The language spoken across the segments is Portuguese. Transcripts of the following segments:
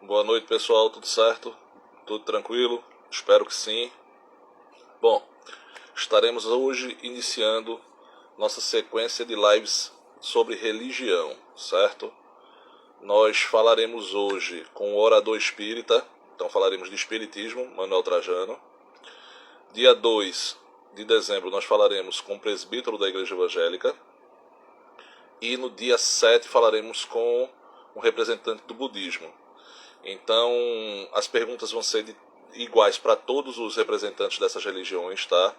Boa noite, pessoal. Tudo certo? Tudo tranquilo? Espero que sim. Bom, estaremos hoje iniciando nossa sequência de lives sobre religião, certo? Nós falaremos hoje com o orador espírita, então falaremos de espiritismo, Manuel Trajano. Dia 2 de dezembro nós falaremos com o presbítero da Igreja Evangélica. E no dia 7 falaremos com um representante do budismo. Então, as perguntas vão ser iguais para todos os representantes dessas religiões, tá?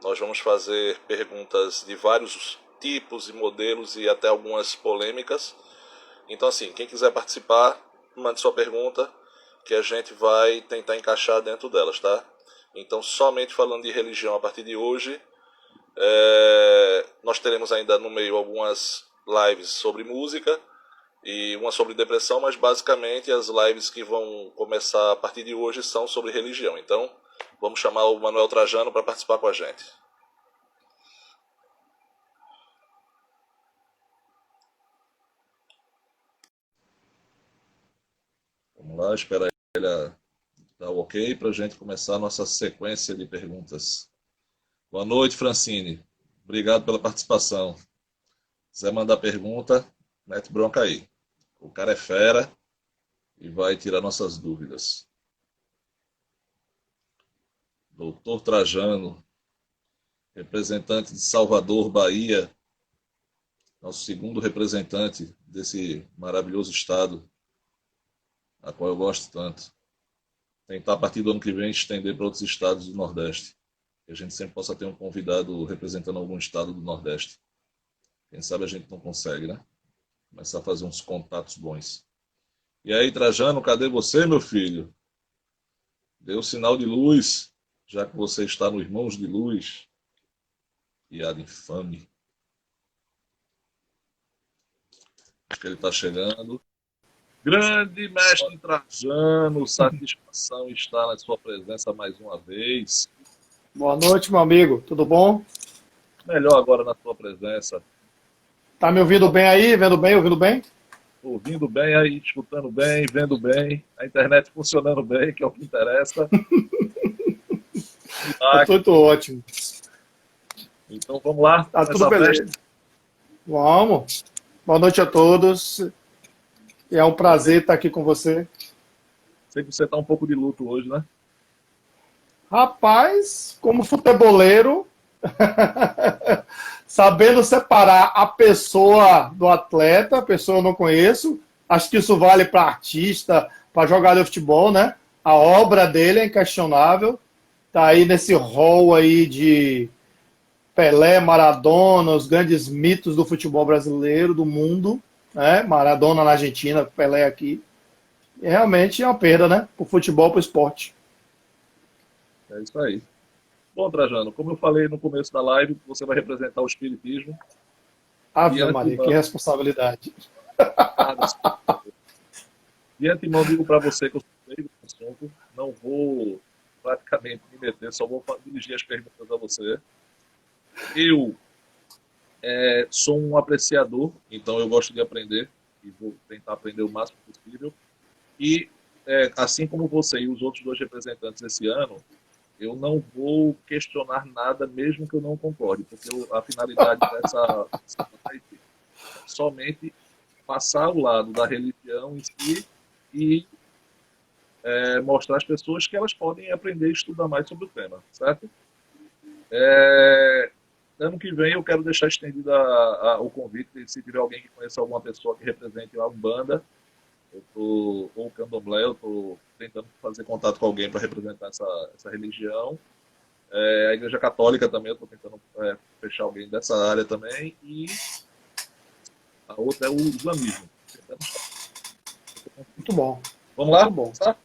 Nós vamos fazer perguntas de vários tipos e modelos e até algumas polêmicas. Então, assim, quem quiser participar, mande sua pergunta que a gente vai tentar encaixar dentro delas, tá? Então, somente falando de religião a partir de hoje, nós teremos ainda no meio algumas lives sobre música e uma sobre depressão, mas basicamente as lives que vão começar a partir de hoje são sobre religião. Então, vamos chamar o Manuel Trajano para participar com a gente. Vamos lá, esperar ele dar o ok para a gente começar a nossa sequência de perguntas. Boa noite, Francine. Obrigado pela participação. Se quiser mandar pergunta, mete bronca aí. O cara é fera e vai tirar nossas dúvidas. Doutor Trajano, representante de Salvador, Bahia, nosso segundo representante desse maravilhoso estado, a qual eu gosto tanto. Tentar, a partir do ano que vem, estender para outros estados do Nordeste. Que a gente sempre possa ter um convidado representando algum estado do Nordeste. Quem sabe a gente não consegue, né? Começar a fazer uns contatos bons. E aí, Trajano, cadê você, meu filho? Dê o sinal de luz, já que você está no Irmãos de Luz. Piada infame. Acho que ele está chegando. Grande mestre Trajano, satisfação estar na sua presença mais uma vez. Boa noite, meu amigo. Tudo bom? Melhor agora na sua presença. Tá me ouvindo bem aí? Vendo bem? Ouvindo bem? Ouvindo bem aí, escutando bem, vendo bem, a internet funcionando bem, que é o que interessa. Eu tô ótimo. Então vamos lá. Tá tudo beleza. Vamos. Boa noite a todos. É um prazer estar aqui com você. Sei que você está um pouco de luto hoje, né? Rapaz, como futeboleiro, sabendo separar a pessoa do atleta, a pessoa eu não conheço, acho que isso vale para artista, para jogador de futebol, né? A obra dele é inquestionável, tá aí nesse rol aí de Pelé, Maradona, os grandes mitos do futebol brasileiro, do mundo, né? Maradona na Argentina, Pelé aqui. E realmente é uma perda, né? Para o futebol, para o esporte. É isso aí. Bom, Trajano, como eu falei no começo da live, você vai representar o espiritismo. Ave Maria, que responsabilidade. De antemão, digo para você que eu sou leigo no assunto, não vou praticamente me meter, só vou dirigir as perguntas a você. Eu sou um apreciador, então eu gosto de aprender e vou tentar aprender o máximo possível. E, assim como você e os outros dois representantes esse ano, eu não vou questionar nada, mesmo que eu não concorde, porque a finalidade dessa live é somente passar ao lado da religião em si e mostrar às pessoas que elas podem aprender e estudar mais sobre o tema, certo? Ano que vem eu quero deixar estendido o convite, se tiver alguém que conheça alguma pessoa que represente a Umbanda, ou o Candomblé, eu estou tentando fazer contato com alguém para representar essa religião. A Igreja Católica também, eu estou tentando fechar alguém dessa área também. E a outra é o islamismo. Muito bom. Vamos lá? Muito bom. Tá?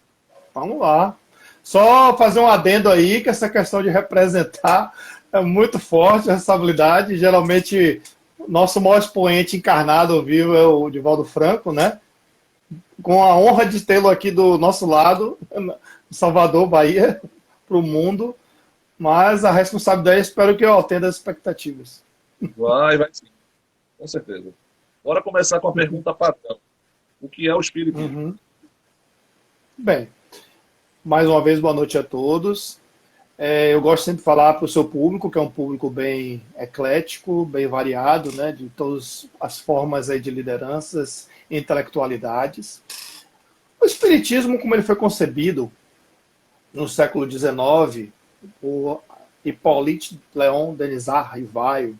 Vamos lá. Só fazer um adendo aí, que essa questão de representar é muito forte, a responsabilidade. Geralmente, nosso maior expoente encarnado vivo é o Divaldo Franco, né? Com a honra de tê-lo aqui do nosso lado, Salvador, Bahia, para o mundo. Mas a responsabilidade, espero que eu atenda as expectativas. Vai sim. Com certeza. Bora começar com a pergunta padrão. O que é o espiritismo? Bem, mais uma vez, boa noite a todos. Eu gosto sempre de falar para o seu público, que é um público bem eclético, bem variado, né, de todas as formas aí de lideranças e intelectualidades. O Espiritismo, como ele foi concebido no século XIX, por Hippolyte Léon Denisard Rivail,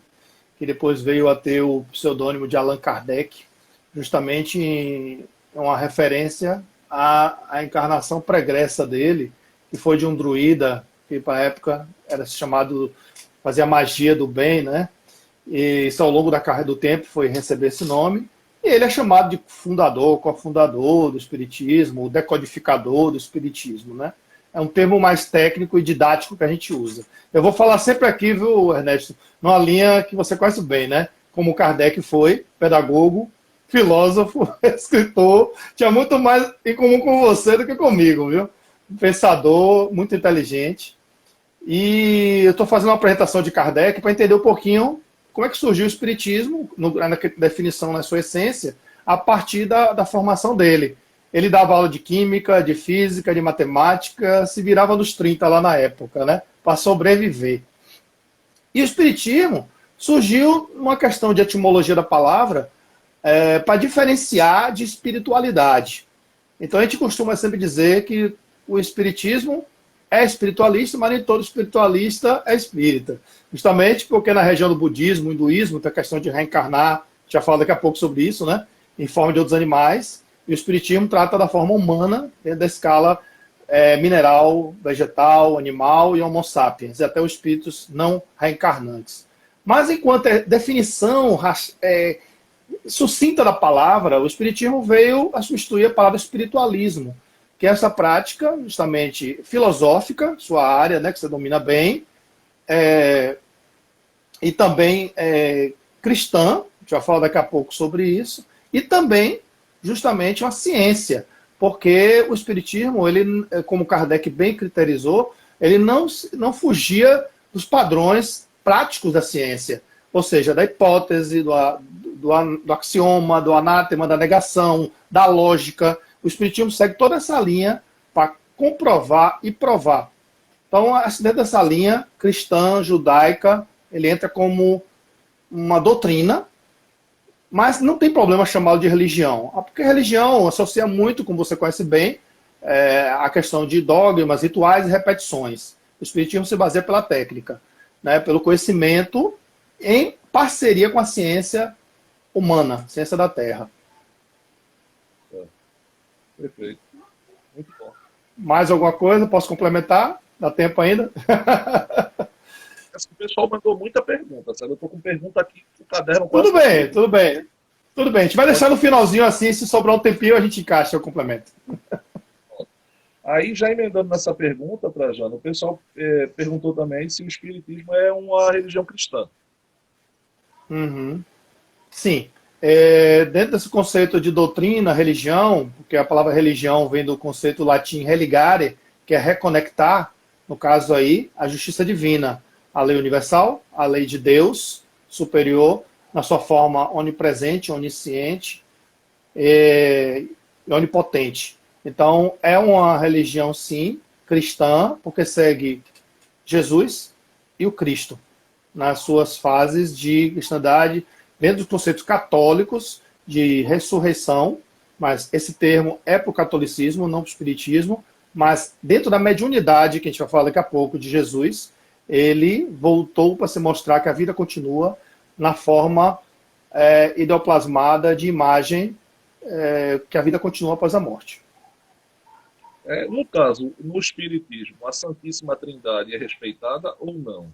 que depois veio a ter o pseudônimo de Allan Kardec, justamente em uma referência à encarnação pregressa dele, que foi de um druida, que para a época era chamado, fazia magia do bem, né? E isso ao longo da carreira do tempo foi receber esse nome. E ele é chamado de fundador, cofundador do Espiritismo, o decodificador do Espiritismo, né? É um termo mais técnico e didático que a gente usa. Eu vou falar sempre aqui, viu, Ernesto, numa linha que você conhece bem, né? Como Kardec foi, pedagogo, filósofo, escritor, tinha muito mais em comum com você do que comigo, viu? Um pensador, muito inteligente. E eu estou fazendo uma apresentação de Kardec para entender um pouquinho como é que surgiu o Espiritismo, na definição, na sua essência, a partir da formação dele. Ele dava aula de química, de física, de matemática, se virava nos 30 lá na época, né? Para sobreviver. E o Espiritismo surgiu numa questão de etimologia da palavra, para diferenciar de espiritualidade. Então a gente costuma sempre dizer que o Espiritismo é espiritualista, mas nem todo espiritualista é espírita. Justamente porque na região do budismo, hinduísmo, tem a questão de reencarnar, já falo daqui a pouco sobre isso, né? Em forma de outros animais. E o Espiritismo trata da forma humana, dentro da escala mineral, vegetal, animal e homo sapiens, e até os espíritos não reencarnantes. Mas enquanto definição sucinta da palavra, o Espiritismo veio a substituir a palavra espiritualismo, que é essa prática justamente filosófica, sua área, né, que você domina bem, e também cristã, a gente vai falar daqui a pouco sobre isso, e também justamente uma ciência, porque o Espiritismo, ele, como Kardec bem criterizou, ele não fugia dos padrões práticos da ciência, ou seja, da hipótese, do axioma, do anátema, da negação, da lógica. O Espiritismo segue toda essa linha para comprovar e provar. Então, dentro dessa linha cristã, judaica, ele entra como uma doutrina, mas não tem problema chamá-lo de religião, porque religião associa muito, como você conhece bem, a questão de dogmas, rituais e repetições. O Espiritismo se baseia pela técnica, né, pelo conhecimento em parceria com a ciência humana, ciência da Terra. Perfeito. Muito bom. Mais alguma coisa? Posso complementar? Dá tempo ainda? O pessoal mandou muita pergunta, sabe? Eu estou com pergunta aqui no caderno. Tudo bem, tudo bem. Tudo bem. A gente vai deixar no finalzinho assim, se sobrar um tempinho, a gente encaixa o complemento. Aí, já emendando nessa pergunta, Trajano, o pessoal perguntou também se o Espiritismo é uma religião cristã. Uhum. Sim. Dentro desse conceito de doutrina, religião, porque a palavra religião vem do conceito latim religare, que é reconectar, no caso aí, a justiça divina, a lei universal, a lei de Deus superior, na sua forma onipresente, onisciente e onipotente. Então, é uma religião, sim, cristã, porque segue Jesus e o Cristo, nas suas fases de cristandade, dentro dos conceitos católicos de ressurreição, mas esse termo é para o catolicismo, não para o espiritismo, mas dentro da mediunidade, que a gente vai falar daqui a pouco, de Jesus, ele voltou para se mostrar que a vida continua na forma ideoplasmada de imagem, que a vida continua após a morte. No caso, no Espiritismo, a Santíssima Trindade é respeitada ou não?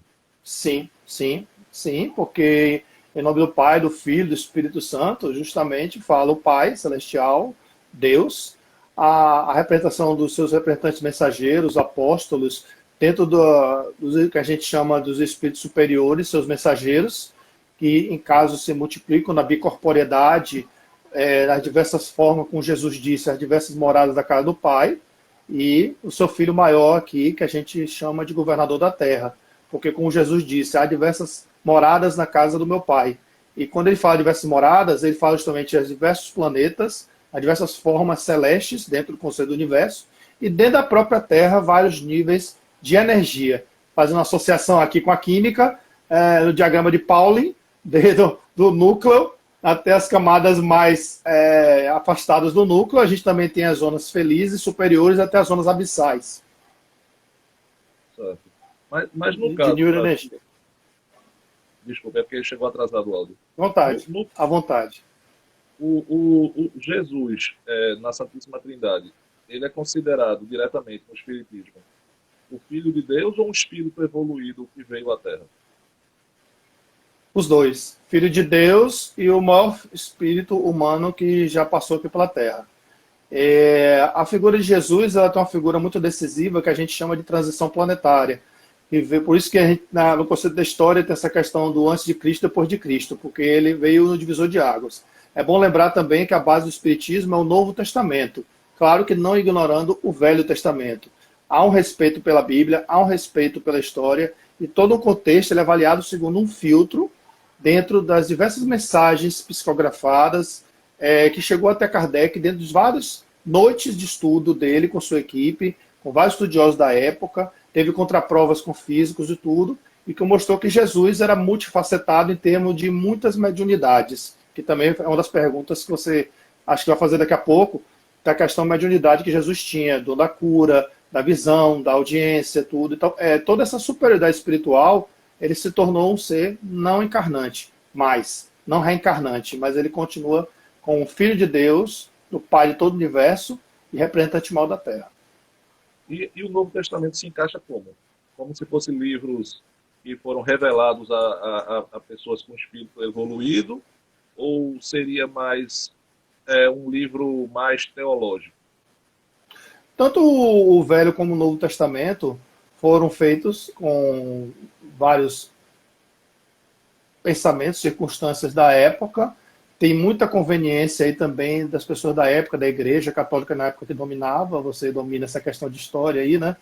Sim, sim, sim, porque em nome do Pai, do Filho, do Espírito Santo, justamente fala o Pai Celestial, Deus, a representação dos seus representantes mensageiros, apóstolos, dentro do que a gente chama dos espíritos superiores, seus mensageiros, que em caso se multiplicam na bicorporeidade, nas diversas formas, como Jesus disse, as diversas moradas da casa do Pai, e o seu filho maior aqui, que a gente chama de governador da terra. Porque, como Jesus disse, há diversas moradas na casa do meu Pai. E quando ele fala de diversas moradas, ele fala justamente de diversos planetas, as diversas formas celestes dentro do conceito do universo, e dentro da própria Terra vários níveis de energia. Fazendo uma associação aqui com a química, no diagrama de Pauli, desde do núcleo até as camadas mais afastadas do núcleo, a gente também tem as zonas felizes, superiores, até as zonas abissais. Certo. Mas no caso... De neuroenergia. Desculpa, é porque chegou atrasado o áudio. Vontade, à vontade. O Jesus, na Santíssima Trindade, ele é considerado diretamente no Espiritismo o Filho de Deus ou um espírito evoluído que veio à Terra? Os dois. Filho de Deus e o maior espírito humano que já passou aqui pela Terra. A figura de Jesus ela tem uma figura muito decisiva que a gente chama de transição planetária. E por isso que a gente, no conceito da história tem essa questão do antes de Cristo e depois de Cristo, porque ele veio no divisor de águas. É bom lembrar também que a base do Espiritismo é o Novo Testamento. Claro que não ignorando o Velho Testamento. Há um respeito pela Bíblia, há um respeito pela história, e todo o contexto ele é avaliado segundo um filtro dentro das diversas mensagens psicografadas que chegou até Kardec dentro de várias noites de estudo dele com sua equipe, com vários estudiosos da época, teve contraprovas com físicos e tudo, e que mostrou que Jesus era multifacetado em termos de muitas mediunidades, que também é uma das perguntas que você acho que vai fazer daqui a pouco, da questão da mediunidade que Jesus tinha, da cura, da visão, da audiência, tudo. Então, toda essa superioridade espiritual, ele se tornou um ser não encarnante, não reencarnante, mas ele continua com o Filho de Deus, o Pai de todo o universo e representante mal da Terra. E o Novo Testamento se encaixa como? Como se fossem livros que foram revelados a pessoas com espírito evoluído, ou seria mais um livro mais teológico? Tanto o Velho como o Novo Testamento foram feitos com vários pensamentos, circunstâncias da época. Tem muita conveniência aí também das pessoas da época, da Igreja Católica na época que dominava, você domina essa questão de história aí, né?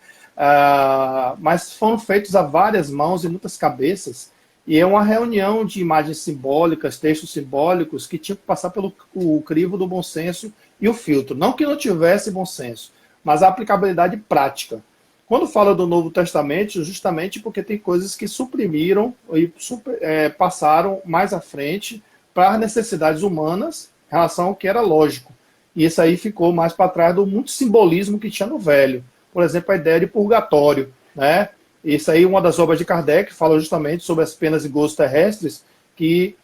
Mas foram feitos a várias mãos e muitas cabeças, e é uma reunião de imagens simbólicas, textos simbólicos, que tinham que passar pelo o crivo do bom senso e o filtro. Não que não tivesse bom senso, mas a aplicabilidade prática. Quando fala do Novo Testamento, justamente porque tem coisas que suprimiram e passaram mais à frente para as necessidades humanas em relação ao que era lógico. E isso aí ficou mais para trás do muito simbolismo que tinha no Velho. Por exemplo, a ideia de purgatório, né? Isso aí, uma das obras de Kardec, fala justamente sobre as penas e gozos terrestres, que,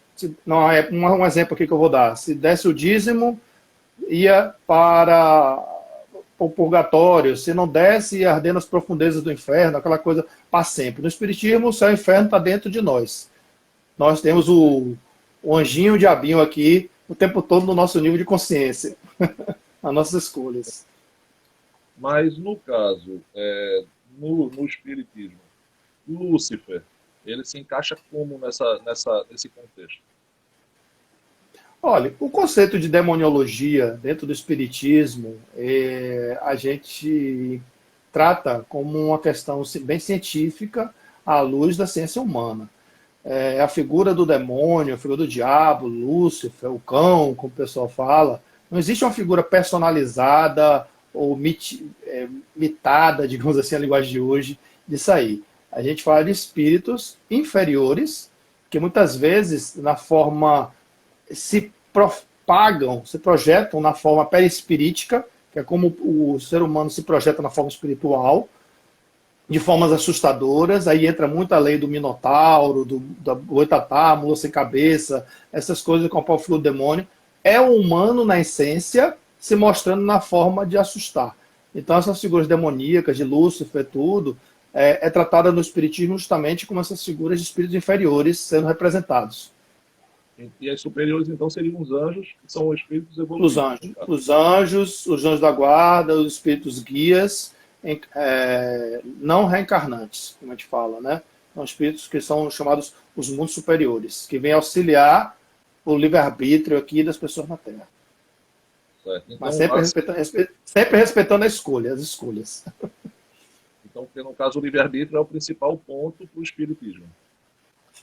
um exemplo aqui que eu vou dar, se desse o dízimo, ia para o purgatório, se não desse, ia arder nas profundezas do inferno, aquela coisa para sempre. No Espiritismo, o céu e o inferno está dentro de nós. Nós temos o anjinho, o diabinho aqui, o tempo todo no nosso nível de consciência, nas nossas escolhas. Mas, no caso, no Espiritismo, Lúcifer, ele se encaixa como nesse contexto? Olha, o conceito de demoniologia dentro do Espiritismo, a gente trata como uma questão bem científica à luz da ciência humana. A figura do demônio, a figura do diabo, Lúcifer, o cão, como o pessoal fala, não existe uma figura personalizada ou mitada, digamos assim, a linguagem de hoje, disso aí. A gente fala de espíritos inferiores, que muitas vezes, na forma, se propagam, se projetam na forma perispirítica, que é como o ser humano se projeta na forma espiritual, de formas assustadoras. Aí entra muito a lei do Minotauro, da Boitatá, mula sem cabeça, essas coisas com o pau do demônio. É o humano, na essência, se mostrando na forma de assustar. Então, essas figuras demoníacas, de Lúcifer, tudo, é tratada no Espiritismo justamente como essas figuras de espíritos inferiores sendo representados. E as superiores, então, seriam os anjos, que são os espíritos evoluídos. Os anjos da guarda, os espíritos guias, não reencarnantes, como a gente fala, né? São espíritos que são chamados os mundos superiores, que vêm auxiliar o livre-arbítrio aqui das pessoas na Terra. Certo. Então, mas sempre respeitando as escolhas. Então, porque no caso o livre-arbítrio é o principal ponto para o espiritismo.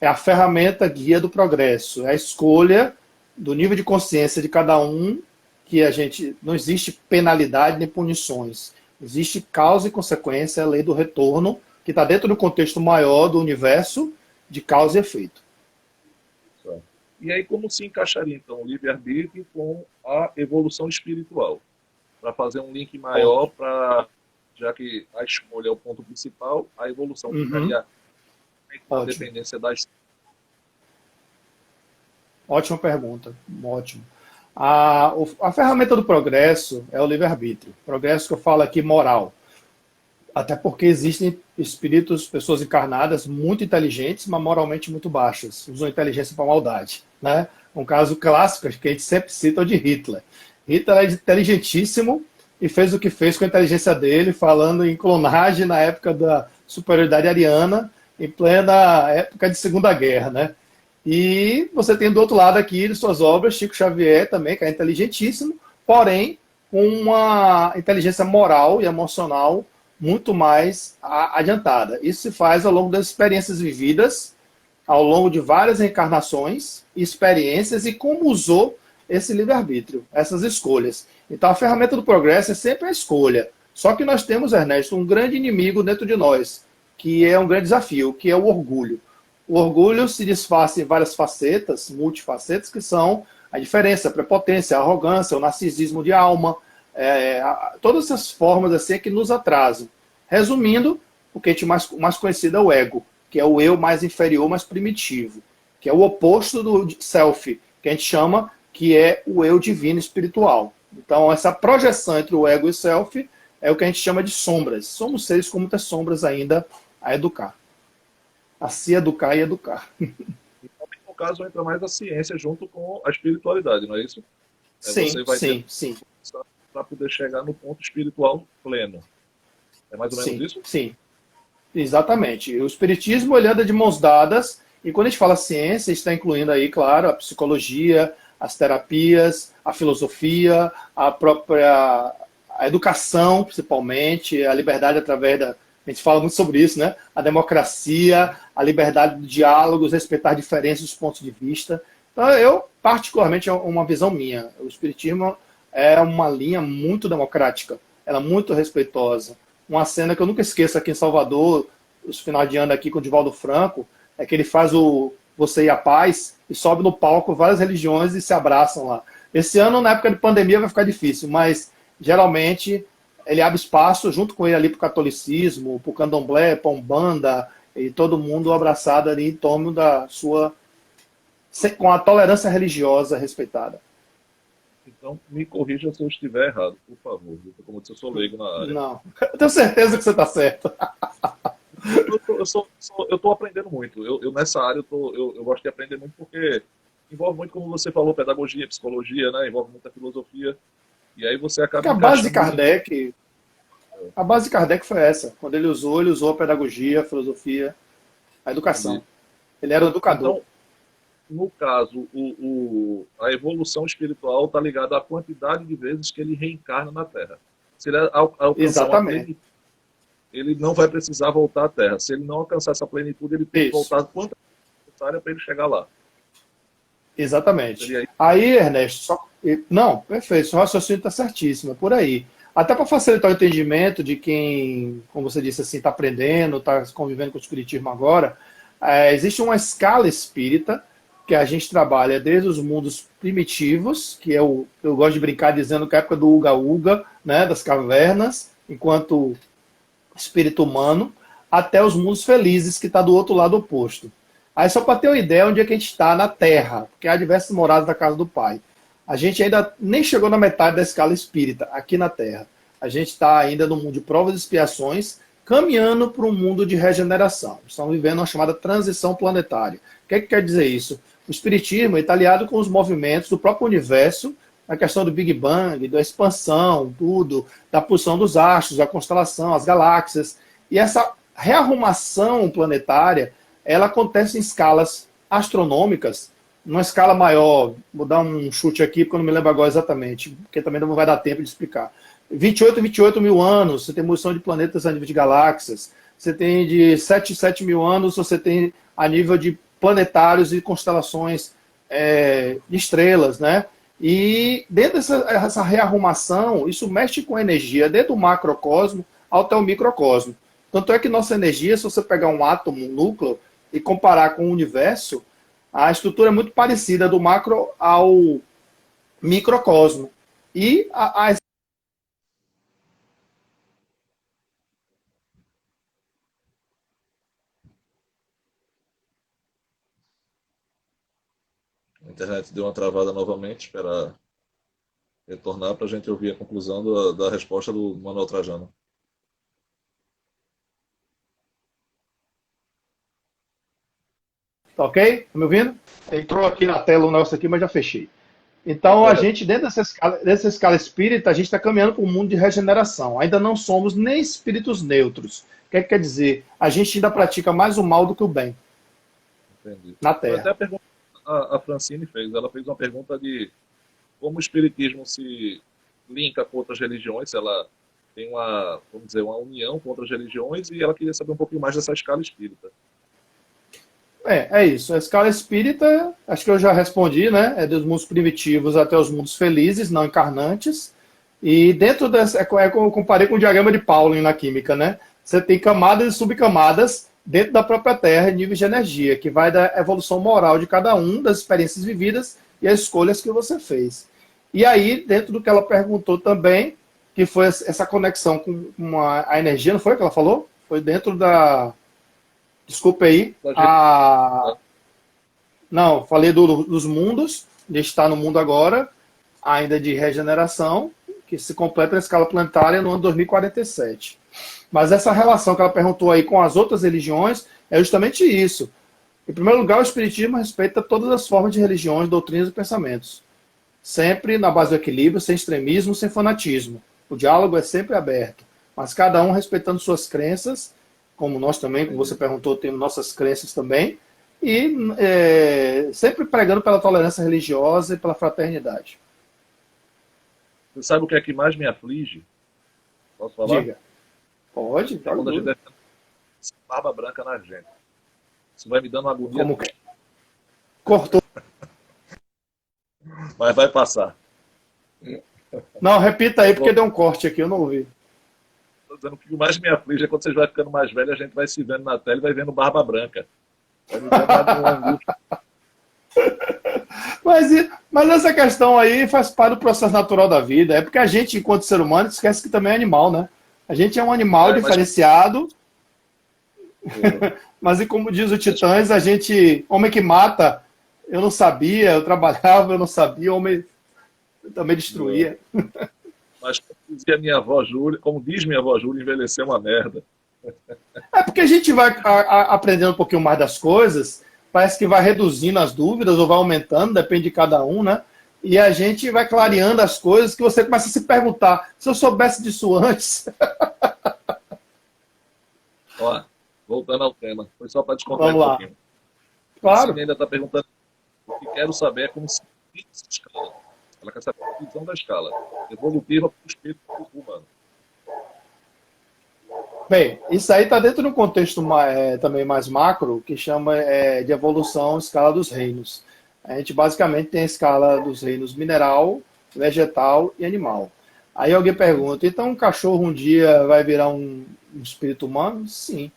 É a ferramenta guia do progresso, é a escolha do nível de consciência de cada um, que a gente não existe penalidade nem punições. Existe causa e consequência, a lei do retorno, que está dentro do contexto maior do universo de causa e efeito. Certo. E aí, como se encaixaria, então, o livre-arbítrio com a evolução espiritual? Para fazer um link maior, para, já que a escolha é o ponto principal, a evolução ficaria na dependência das... Ótima pergunta, ótimo. A ferramenta do progresso é o livre-arbítrio. Progresso que eu falo aqui, moral. Até porque existem espíritos, pessoas encarnadas muito inteligentes, mas moralmente muito baixas. Usam inteligência para maldade. Né? Um caso clássico que a gente sempre cita é o de Hitler. Hitler é inteligentíssimo e fez o que fez com a inteligência dele, falando em clonagem na época da superioridade ariana, em plena época de Segunda Guerra. Né? E você tem do outro lado aqui de suas obras, Chico Xavier também, que é inteligentíssimo, porém com uma inteligência moral e emocional muito mais adiantada. Isso se faz ao longo das experiências vividas, ao longo de várias reencarnações, experiências e como usou esse livre-arbítrio, essas escolhas. Então a ferramenta do progresso é sempre a escolha. Só que nós temos, Ernesto, um grande inimigo dentro de nós, que é um grande desafio, que é o orgulho. O orgulho se disfarça em várias facetas, multifacetas, que são a diferença, a prepotência, a arrogância, o narcisismo de alma, todas essas formas assim que nos atrasam. Resumindo, o que a gente mais conhecido é o ego, que é o eu mais inferior, mais primitivo, que é o oposto do self, que a gente chama que é o eu divino espiritual. Então, essa projeção entre o ego e o self é o que a gente chama de sombras. Somos seres com muitas sombras ainda a educar. A se educar e educar. Então, no caso, entra mais a ciência junto com a espiritualidade, não é isso? Sim, você vai sim. Para poder chegar no ponto espiritual pleno. É mais ou menos isso? Sim, exatamente. O espiritismo ele anda de mãos dadas, e quando a gente fala ciência, está incluindo aí, claro, a psicologia, as terapias, a filosofia, a educação, principalmente, a liberdade através da... A gente fala muito sobre isso, né? A democracia, a liberdade de diálogos, respeitar diferenças dos pontos de vista. Então, eu, particularmente, é uma visão minha. O espiritismo é uma linha muito democrática, ela é muito respeitosa. Uma cena que eu nunca esqueço aqui em Salvador, os finais de ano aqui com o Divaldo Franco, é que ele faz o Você e a Paz e sobe no palco várias religiões e se abraçam lá. Esse ano, na época de pandemia, vai ficar difícil, mas geralmente ele abre espaço junto com ele ali para o catolicismo, para o candomblé, para a umbanda, e todo mundo abraçado ali em torno da sua... com a tolerância religiosa respeitada. Então, me corrija se eu estiver errado, por favor. Como eu disse, eu sou leigo na área. Não, eu tenho certeza que você está certo. Eu estou aprendendo muito. Eu nessa área, eu gosto de aprender muito porque envolve muito, como você falou, pedagogia, psicologia, né? Envolve muita filosofia. E aí você acaba... Porque a base de Kardec foi essa. Quando ele usou a pedagogia, a filosofia, a educação. Entendi. Ele era um educador. Então, no caso, a evolução espiritual está ligada à quantidade de vezes que ele reencarna na Terra. Se ele alcançar uma plenitude, ele não vai precisar voltar à Terra. Se ele não alcançar essa plenitude, ele tem que voltar quantas vezes necessária para ele chegar lá. Exatamente. Aí, Ernesto, não, perfeito, seu raciocínio está certíssimo, é por aí. Até para facilitar o entendimento de quem, como você disse assim, está aprendendo, está convivendo com o espiritismo agora, existe uma escala espírita que a gente trabalha desde os mundos primitivos, que eu gosto de brincar dizendo que é a época do Uga-Uga, né, das cavernas, enquanto espírito humano, até os mundos felizes, que está do outro lado oposto. Aí só para ter uma ideia onde é que a gente está na Terra, porque há diversas moradas da casa do Pai. A gente ainda nem chegou na metade da escala espírita aqui na Terra. A gente está ainda no mundo de provas e expiações, caminhando para um mundo de regeneração. Estamos vivendo uma chamada transição planetária. O que quer dizer isso? O espiritismo está aliado com os movimentos do próprio universo, a questão do Big Bang, da expansão, tudo, da posição dos astros, da constelação, as galáxias. E essa rearrumação planetária, ela acontece em escalas astronômicas, numa escala maior. Vou dar um chute aqui, porque eu não me lembro agora exatamente, porque também não vai dar tempo de explicar. 28 mil anos, você tem moção de planetas a nível de galáxias. Você tem de 7 mil anos, você tem a nível de planetários e constelações de estrelas, né? E dentro dessa rearrumação, isso mexe com a energia, desde o macrocosmo até o microcosmo. Tanto é que nossa energia, se você pegar um átomo, um núcleo, e comparar com o universo, a estrutura é muito parecida do macro ao microcosmo. E A internet deu uma travada novamente, espera retornar para a gente ouvir a conclusão da resposta do Manuel Trajano. tá ok? Tá me ouvindo? Entrou aqui na tela o negócio aqui, mas já fechei. Então, a gente, dentro dessa escala espírita, a gente está caminhando para um mundo de regeneração. Ainda não somos nem espíritos neutros. O que é que quer dizer? A gente ainda pratica mais o mal do que o bem. Entendi. Na Foi até Terra. a pergunta que a Francine fez. Ela fez uma pergunta de como o espiritismo se linka com outras religiões, se ela tem uma, vamos dizer, uma união com outras religiões, e ela queria saber um pouquinho mais dessa escala espírita. É isso. A escala espírita, acho que eu já respondi, né? É dos mundos primitivos até os mundos felizes, não encarnantes. E dentro dessa, eu comparei com o diagrama de Pauling na química, né? Você tem camadas e subcamadas dentro da própria Terra, níveis de energia, que vai da evolução moral de cada um, das experiências vividas e as escolhas que você fez. E aí, dentro do que ela perguntou também, que foi essa conexão com a energia, não foi o que ela falou? Foi dentro da... Desculpa aí. Não, falei dos mundos, de estar no mundo agora, ainda de regeneração, que se completa na escala planetária no ano 2047. Mas essa relação que ela perguntou aí com as outras religiões é justamente isso. Em primeiro lugar, o Espiritismo respeita todas as formas de religiões, doutrinas e pensamentos. Sempre na base do equilíbrio, sem extremismo, sem fanatismo. O diálogo é sempre aberto, mas cada um respeitando suas crenças, como nós também, como você perguntou, temos nossas crenças também, e sempre pregando pela tolerância religiosa e pela fraternidade. Você sabe o que é que mais me aflige? Posso falar? Diga. Pode, É quando a gente deve barba branca na gente. Isso vai me dando uma agonia. Como que? Cortou. Mas vai passar. Não, repita aí, porque deu um corte aqui, eu não ouvi. Estou dizendo que o que mais me aflige é quando vocês vão ficando mais velhos, a gente vai se vendo na tela e vai vendo barba branca. Vai me dando uma angústia. Mas essa questão aí faz parte do processo natural da vida. É porque a gente, enquanto ser humano, esquece que também é animal, né? A gente é um animal diferenciado. Mas, e como diz o Titãs, a gente, homem que mata, eu não sabia, eu trabalhava, eu não sabia, homem também destruía. Mas como dizia minha avó Júlia, como diz minha avó Júlia, envelhecer é uma merda. É porque a gente vai aprendendo um pouquinho mais das coisas, parece que vai reduzindo as dúvidas ou vai aumentando, depende de cada um, né? E a gente vai clareando as coisas que você começa a se perguntar, se eu soubesse disso antes... Ó, voltando ao tema, foi só para descontar Vamos um lá. pouquinho. Claro. Você ainda está perguntando o que quero saber é como se divide essa escala. Ela quer saber a divisão da escala evolutiva para o espírito humano. Bem, isso aí está dentro de um contexto também mais macro, que chama de evolução escala dos reinos. A gente basicamente tem a escala dos reinos mineral, vegetal e animal. Aí alguém pergunta, então um cachorro um dia vai virar um espírito humano? Sim.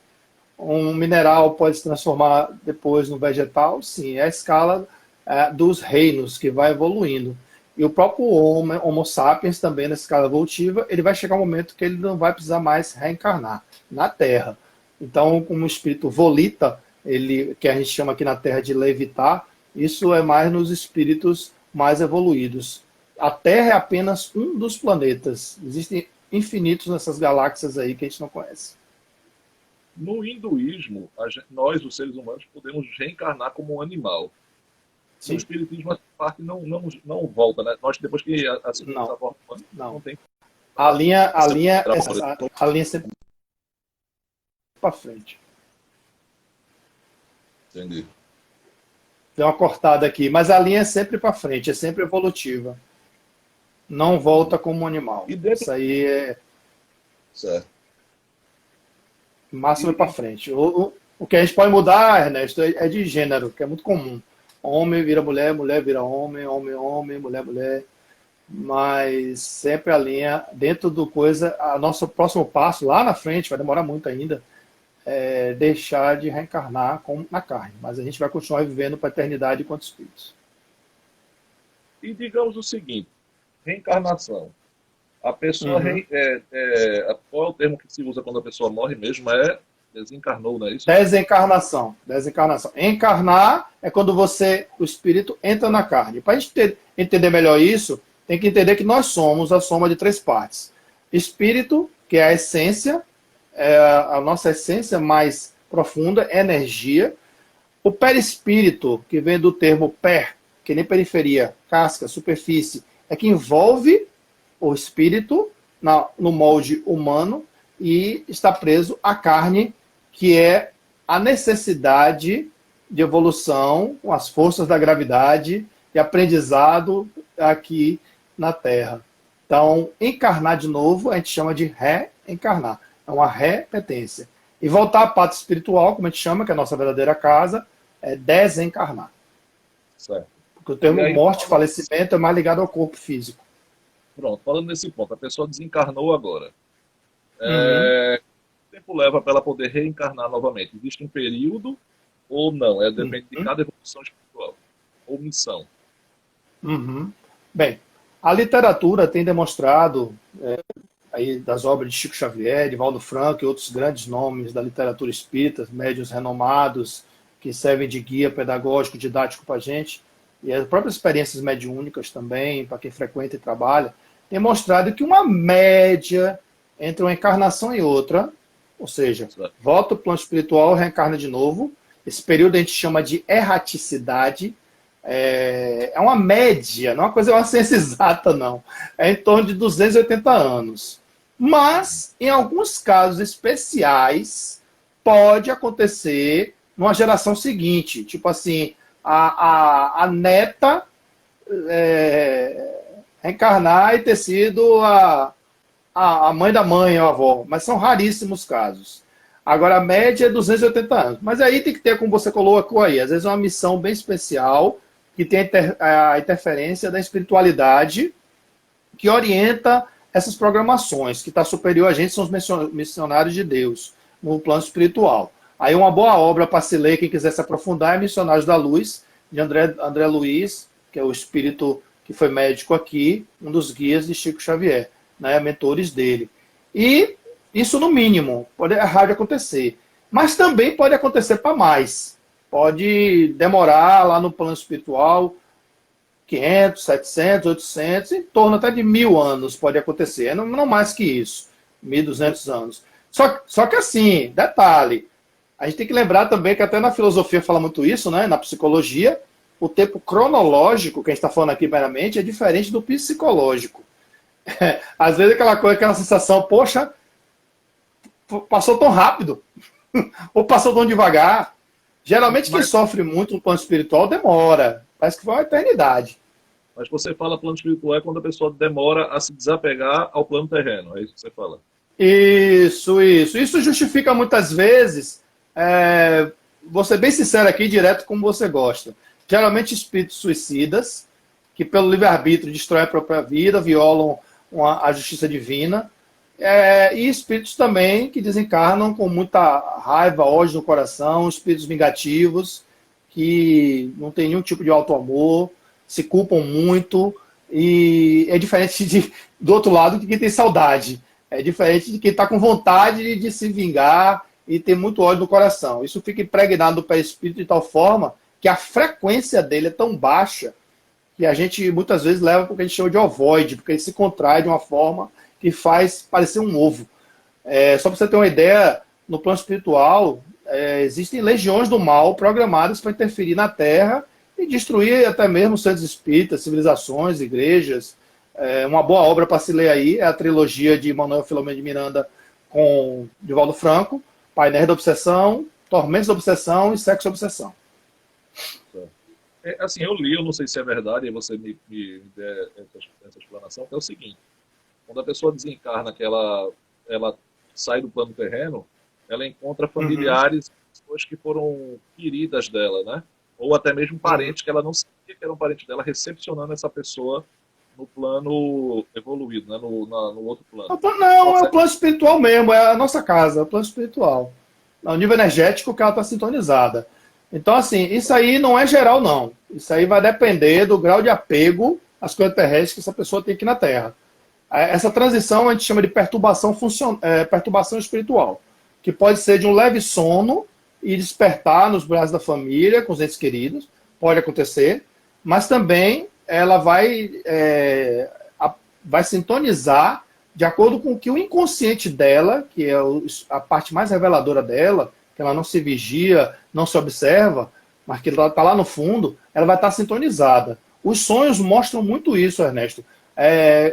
Um mineral pode se transformar depois no vegetal? Sim. É a escala dos reinos que vai evoluindo. E o próprio Homo sapiens também, nessa escala evolutiva, ele vai chegar um momento que ele não vai precisar mais reencarnar na Terra. Então, como o espírito volita, que a gente chama aqui na Terra de levitar, isso é mais nos espíritos mais evoluídos. A Terra é apenas um dos planetas. Existem infinitos nessas galáxias aí que a gente não conhece. No hinduísmo, nós, os seres humanos, podemos reencarnar como um animal. Sim. No espiritismo, essa parte não volta, né? Nós, depois que assumimos a forma humana, não tem. A linha sempre para frente. Entendi. Tem uma cortada aqui, mas a linha é sempre para frente, é sempre evolutiva. Não volta como um animal. Isso aí é... Certo. Máximo é para frente. O que a gente pode mudar, Ernesto, é de gênero, que é muito comum. homem vira mulher, mulher vira homem, homem, homem, mulher, mulher. Mas sempre a linha, dentro do coisa, a nosso próximo passo, lá na frente, vai demorar muito ainda, é deixar de reencarnar na carne. Mas a gente vai continuar vivendo para a eternidade enquanto espíritos. E digamos o seguinte, reencarnação. A pessoa, qual é o termo que se usa quando a pessoa morre mesmo? É desencarnou, não é isso? Desencarnação. Desencarnação. Encarnar é quando o espírito entra na carne. Para a gente entender melhor isso, tem que entender que nós somos a soma de 3 partes. Espírito, que é a essência, a nossa essência mais profunda, energia. O perispírito, que vem do termo per, que nem periferia, casca, superfície, é que envolve o espírito no molde humano e está preso à carne, que é a necessidade de evolução com as forças da gravidade e aprendizado aqui na Terra. Então, encarnar de novo, a gente chama de reencarnar. É uma repetência. E voltar à parte espiritual, como a gente chama, que é a nossa verdadeira casa, é desencarnar. Certo. Porque o termo morte, falecimento, é mais ligado ao corpo físico. Pronto, falando nesse ponto, a pessoa desencarnou agora. Quanto tempo leva para ela poder reencarnar novamente? Existe um período ou não? Depende de cada evolução espiritual ou missão. Bem, a literatura tem demonstrado, aí das obras de Chico Xavier, de Valdo Franco e outros grandes nomes da literatura espírita, médiuns renomados, que servem de guia pedagógico, didático para a gente, e as próprias experiências mediúnicas também, para quem frequenta e trabalha, tem mostrado que uma média entre uma encarnação e outra, ou seja, volta ao plano espiritual, reencarna de novo, esse período a gente chama de erraticidade, é uma média, não é uma ciência exata, não. É em torno de 280 anos. Mas, em alguns casos especiais, pode acontecer numa geração seguinte. Tipo assim, a neta reencarnar e ter sido a mãe da mãe, a avó. Mas são raríssimos casos. Agora, a média é 280 anos. Mas aí tem que ter, como você colocou aí, às vezes uma missão bem especial, que tem a interferência da espiritualidade, que orienta essas programações, que está superior a gente, são os missionários de Deus, no plano espiritual. Aí uma boa obra para se ler, quem quiser se aprofundar, é Missionários da Luz, de André Luiz, que é o espírito que foi médico aqui, um dos guias de Chico Xavier, né, mentores dele. E isso no mínimo, pode errar de acontecer. Mas também pode acontecer para mais. Pode demorar lá no plano espiritual 500, 700, 800, em torno até de 1000 anos pode acontecer. Não mais que isso, 1200 anos. Só que assim, detalhe, a gente tem que lembrar também que até na filosofia fala muito isso, né? Na psicologia, o tempo cronológico, que a gente está falando aqui meramente, é diferente do psicológico. Às vezes aquela sensação, poxa, passou tão rápido, ou passou tão devagar. Geralmente quem sofre muito no plano espiritual demora. Parece que foi uma eternidade. Mas você fala plano espiritual é quando a pessoa demora a se desapegar ao plano terreno. É isso que você fala? Isso. Isso justifica muitas vezes, vou ser bem sincero aqui, direto como você gosta. Geralmente espíritos suicidas, que pelo livre-arbítrio destroem a própria vida, violam a justiça divina. E espíritos também que desencarnam com muita raiva, ódio no coração, espíritos vingativos, que não tem nenhum tipo de auto-amor, se culpam muito, e é diferente do outro lado de quem tem saudade. É diferente de quem está com vontade de se vingar e tem muito ódio no coração. Isso fica impregnado no perispírito de tal forma que a frequência dele é tão baixa que a gente muitas vezes leva para o que a gente chama de ovoide, porque ele se contrai de uma forma que faz parecer um ovo. Só para você ter uma ideia, no plano espiritual, existem legiões do mal programadas para interferir na Terra e destruir até mesmo centros espíritas, civilizações, igrejas. Uma boa obra para se ler aí é a trilogia de Manuel Filomeno de Miranda com Divaldo Franco, Painéis da Obsessão, Tormentos da Obsessão e Sexo Obsessão. Assim, eu li, eu não sei se é verdade, e você me der essa explanação, que é o seguinte: quando a pessoa desencarna, que ela sai do plano terreno, ela encontra familiares, pessoas que foram queridas dela, né? Ou até mesmo parente que ela não sabia que era um parente dela, recepcionando essa pessoa no plano evoluído, né? No outro plano. Não, é o plano espiritual mesmo, é a nossa casa, é o plano espiritual. É o nível energético que ela está sintonizada. Então, assim, isso aí não é geral, não. Isso aí vai depender do grau de apego às coisas terrestres que essa pessoa tem aqui na Terra. Essa transição a gente chama de perturbação espiritual, que pode ser de um leve sono e despertar nos braços da família, com os entes queridos, pode acontecer, mas também ela vai sintonizar de acordo com o que o inconsciente dela, que é a parte mais reveladora dela, que ela não se vigia, não se observa, mas que ela está lá no fundo, ela vai estar sintonizada. Os sonhos mostram muito isso, Ernesto.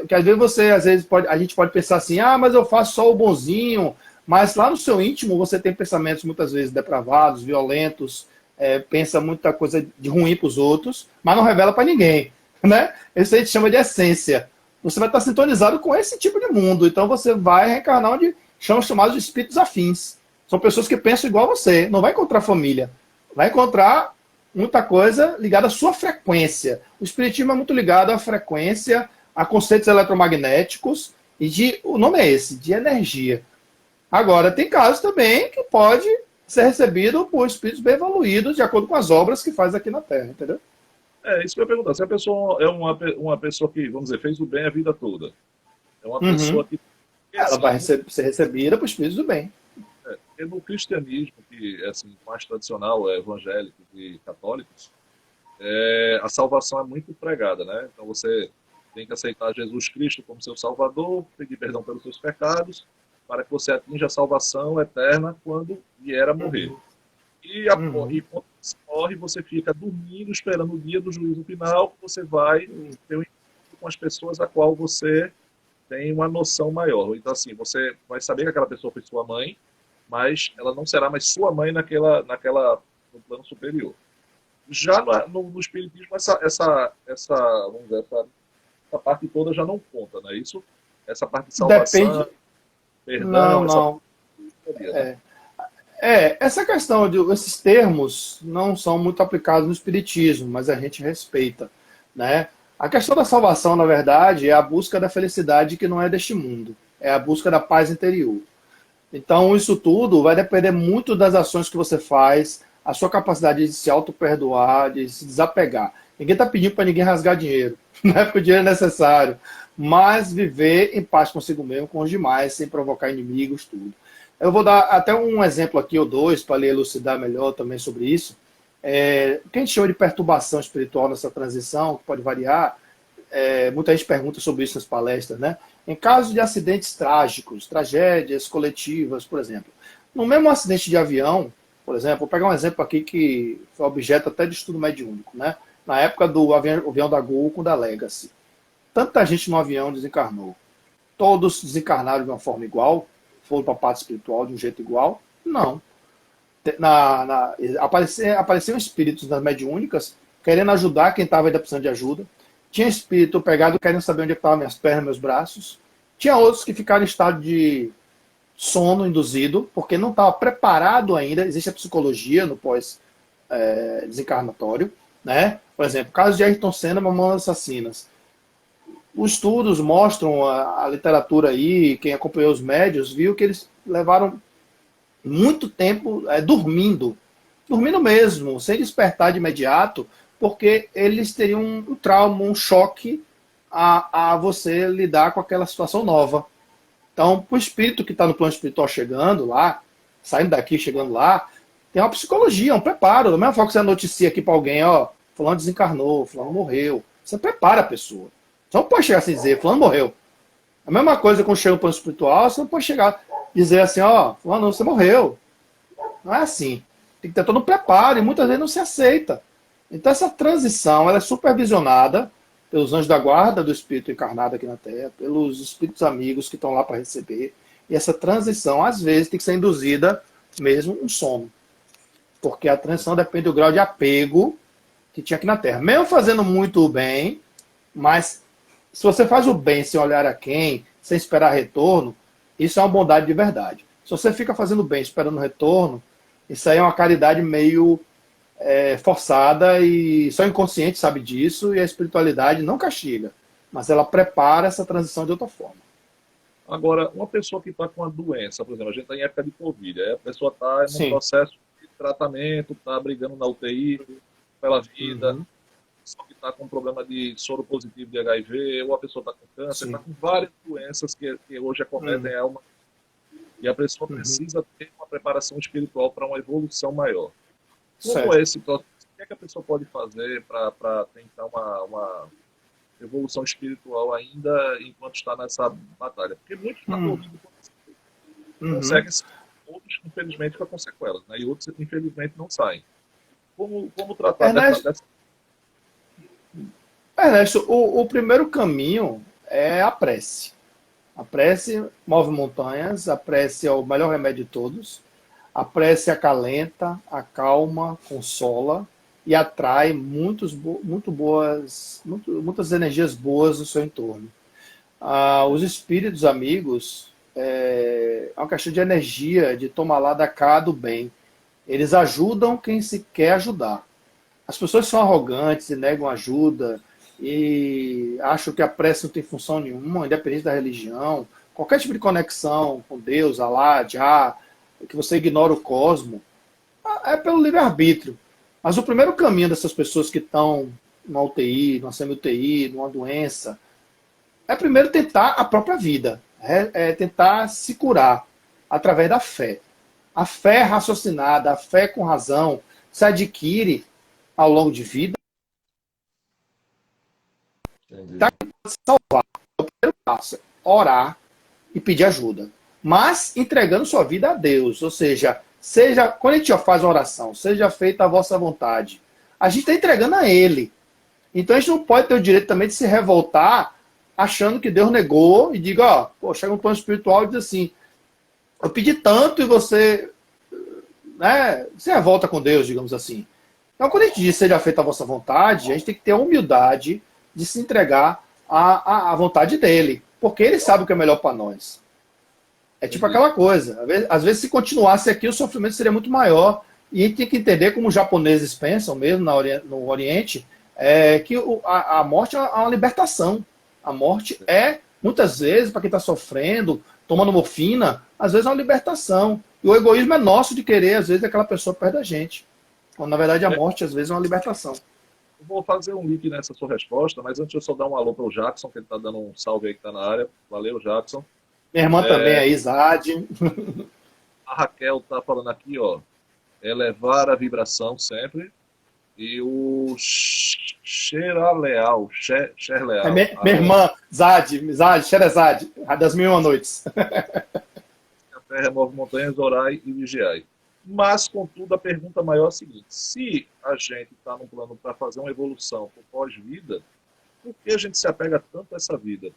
Que às vezes a gente pode pensar assim, mas eu faço só o bonzinho, mas lá no seu íntimo você tem pensamentos muitas vezes depravados, violentos, pensa muita coisa de ruim para os outros, mas não revela para ninguém, né? Isso a gente chama de essência. Você vai estar sintonizado com esse tipo de mundo, então você vai reencarnar onde são chamados de espíritos afins. São pessoas que pensam igual a você, não vai encontrar família, vai encontrar muita coisa ligada à sua frequência. O espiritismo é muito ligado à frequência, a conceitos eletromagnéticos, o nome é esse, de energia. Agora, tem casos também que pode ser recebido por espíritos bem evoluídos, de acordo com as obras que faz aqui na Terra, entendeu? Isso que eu ia perguntar. Se a pessoa é uma pessoa que, vamos dizer, fez o bem a vida toda, é uma pessoa que... Ela vai ser recebida por espíritos do bem. Porque no cristianismo, que é assim, mais tradicional, evangélicos e católicos, a salvação é muito pregada, né? Então você tem que aceitar Jesus Cristo como seu Salvador, pedir perdão pelos seus pecados, para que você atinja a salvação eterna quando vier a morrer. E quando você morre, você fica dormindo, esperando o dia do juízo final, que você vai ter um encontro com as pessoas a qual você tem uma noção maior. Então, assim, você vai saber que aquela pessoa foi sua mãe, mas ela não será mais sua mãe no plano superior. Já no espiritismo, essa parte toda já não conta, né? Isso, essa parte de salvação, depende. Perdão, não. Essa questão esses termos não são muito aplicados no espiritismo, mas a gente respeita, né? A questão da salvação, na verdade, é a busca da felicidade que não é deste mundo, é a busca da paz interior. Então, isso tudo vai depender muito das ações que você faz, a sua capacidade de se auto-perdoar, de se desapegar. Ninguém está pedindo para ninguém rasgar dinheiro, não é porque o dinheiro é necessário, mas viver em paz consigo mesmo, com os demais, sem provocar inimigos, tudo. Eu vou dar até um exemplo aqui ou dois para lhe elucidar melhor também sobre isso. O que a gente chama de perturbação espiritual nessa transição, que pode variar, muita gente pergunta sobre isso nas palestras, né? Em caso de acidentes trágicos, tragédias coletivas, por exemplo. No mesmo acidente de avião, por exemplo, vou pegar um exemplo aqui que foi objeto até de estudo mediúnico, né? Na época do avião da Gol com da Legacy. Tanta gente no avião desencarnou. Todos desencarnaram de uma forma igual? Foram para a parte espiritual de um jeito igual? Não. Apareciam espíritos nas mediúnicas querendo ajudar quem estava ainda precisando de ajuda. Tinha espírito pegado querendo saber onde estavam minhas pernas, meus braços. Tinha outros que ficaram em estado de sono induzido, porque não estava preparado ainda. Existe a psicologia no pós-desencarnatório, né? Por exemplo, caso de Ayrton Senna, Mamonas Assassinas. Os estudos mostram, a literatura aí, quem acompanhou os médios, viu que eles levaram muito tempo dormindo mesmo, sem despertar de imediato, porque eles teriam um trauma, um choque a você lidar com aquela situação nova. Então, para o espírito que está no plano espiritual chegando lá, saindo daqui, chegando lá, tem uma psicologia, um preparo. Da mesma forma que você noticia aqui para alguém, fulano desencarnou, fulano morreu, você prepara a pessoa. Você não pode chegar assim e dizer, fulano morreu. A mesma coisa quando chega no plano espiritual, você não pode chegar e dizer assim, fulano, você morreu. Não é assim. Tem que ter todo um preparo e muitas vezes não se aceita. Então essa transição ela é supervisionada pelos anjos da guarda do espírito encarnado aqui na Terra, pelos espíritos amigos que estão lá para receber. E essa transição, às vezes, tem que ser induzida mesmo um sono. Porque a transição depende do grau de apego que tinha aqui na Terra. Mesmo fazendo muito bem, mas se você faz o bem sem olhar a quem, sem esperar retorno, isso é uma bondade de verdade. Se você fica fazendo bem esperando retorno, isso aí é uma caridade meio forçada e só o inconsciente sabe disso e a espiritualidade não castiga, mas ela prepara essa transição de outra forma. Agora, uma pessoa que está com uma doença, por exemplo, a gente está em época de Covid, aí a pessoa está em um Sim. processo de tratamento, está brigando na UTI pela vida, Uhum. pessoa que está com problema de soro positivo de HIV, ou a pessoa está com câncer, Sim. está com várias doenças que hoje acometem a alma. E a pessoa precisa ter uma preparação espiritual para uma evolução maior. Como Certo. é esse processo? O que a pessoa pode fazer para tentar uma evolução espiritual ainda enquanto está nessa batalha? Porque muitos estão ouvindo conseguem, outros infelizmente ficam com sequelas, né? E outros infelizmente não saem. Como tratar dessa... Ernesto, o primeiro caminho é a prece. A prece move montanhas, a prece é o melhor remédio de todos. A prece acalenta, acalma, consola e atrai muitas energias boas no seu entorno. Os espíritos amigos é uma questão de energia, de tomar lá da cá do bem. Eles ajudam quem se quer ajudar. As pessoas são arrogantes e negam ajuda e acham que a prece não tem função nenhuma, independente da religião. Qualquer tipo de conexão com Deus, Alá, Já, que você ignora o cosmo, é pelo livre-arbítrio. Mas o primeiro caminho dessas pessoas que estão na UTI, numa semi-UTI, numa doença, é primeiro tentar a própria vida, é tentar se curar através da fé. A fé raciocinada, a fé com razão, se adquire ao longo de vida. Tá, salvar. É o primeiro passo, orar e pedir ajuda. Mas entregando sua vida a Deus. Ou seja, quando a gente faz uma oração, seja feita a vossa vontade, a gente está entregando a Ele. Então a gente não pode ter o direito também de se revoltar achando que Deus negou e diga, ó, pô, chega um plano espiritual e diz assim, eu pedi tanto e você, né, se revolta com Deus, digamos assim. Então quando a gente diz seja feita a vossa vontade, a gente tem que ter a humildade de se entregar à vontade dele, porque ele sabe o que é melhor para nós. É tipo aquela coisa, às vezes se continuasse aqui o sofrimento seria muito maior, e a gente tem que entender como os japoneses pensam mesmo no Oriente, que a morte é uma libertação. A morte é, muitas vezes, para quem está sofrendo, tomando morfina, às vezes é uma libertação. E o egoísmo é nosso de querer, às vezes, aquela pessoa perto da gente. Quando, na verdade, a morte, às vezes, é uma libertação. Eu vou fazer um link nessa sua resposta, mas antes eu só dar um alô para o Jackson, que ele está dando um salve aí que está na área. Valeu, Jackson. Minha irmã também aí, Zad. A Raquel está falando aqui, ó, elevar a vibração sempre. E o Xeraleal, Xerleal. Minha irmã, Xerezade, das 1001 noites. A terra move montanhas, orai e vigiai. Mas, contudo, a pergunta maior é a seguinte: se a gente está num plano para fazer uma evolução com pós-vida, por que a gente se apega tanto a essa vida?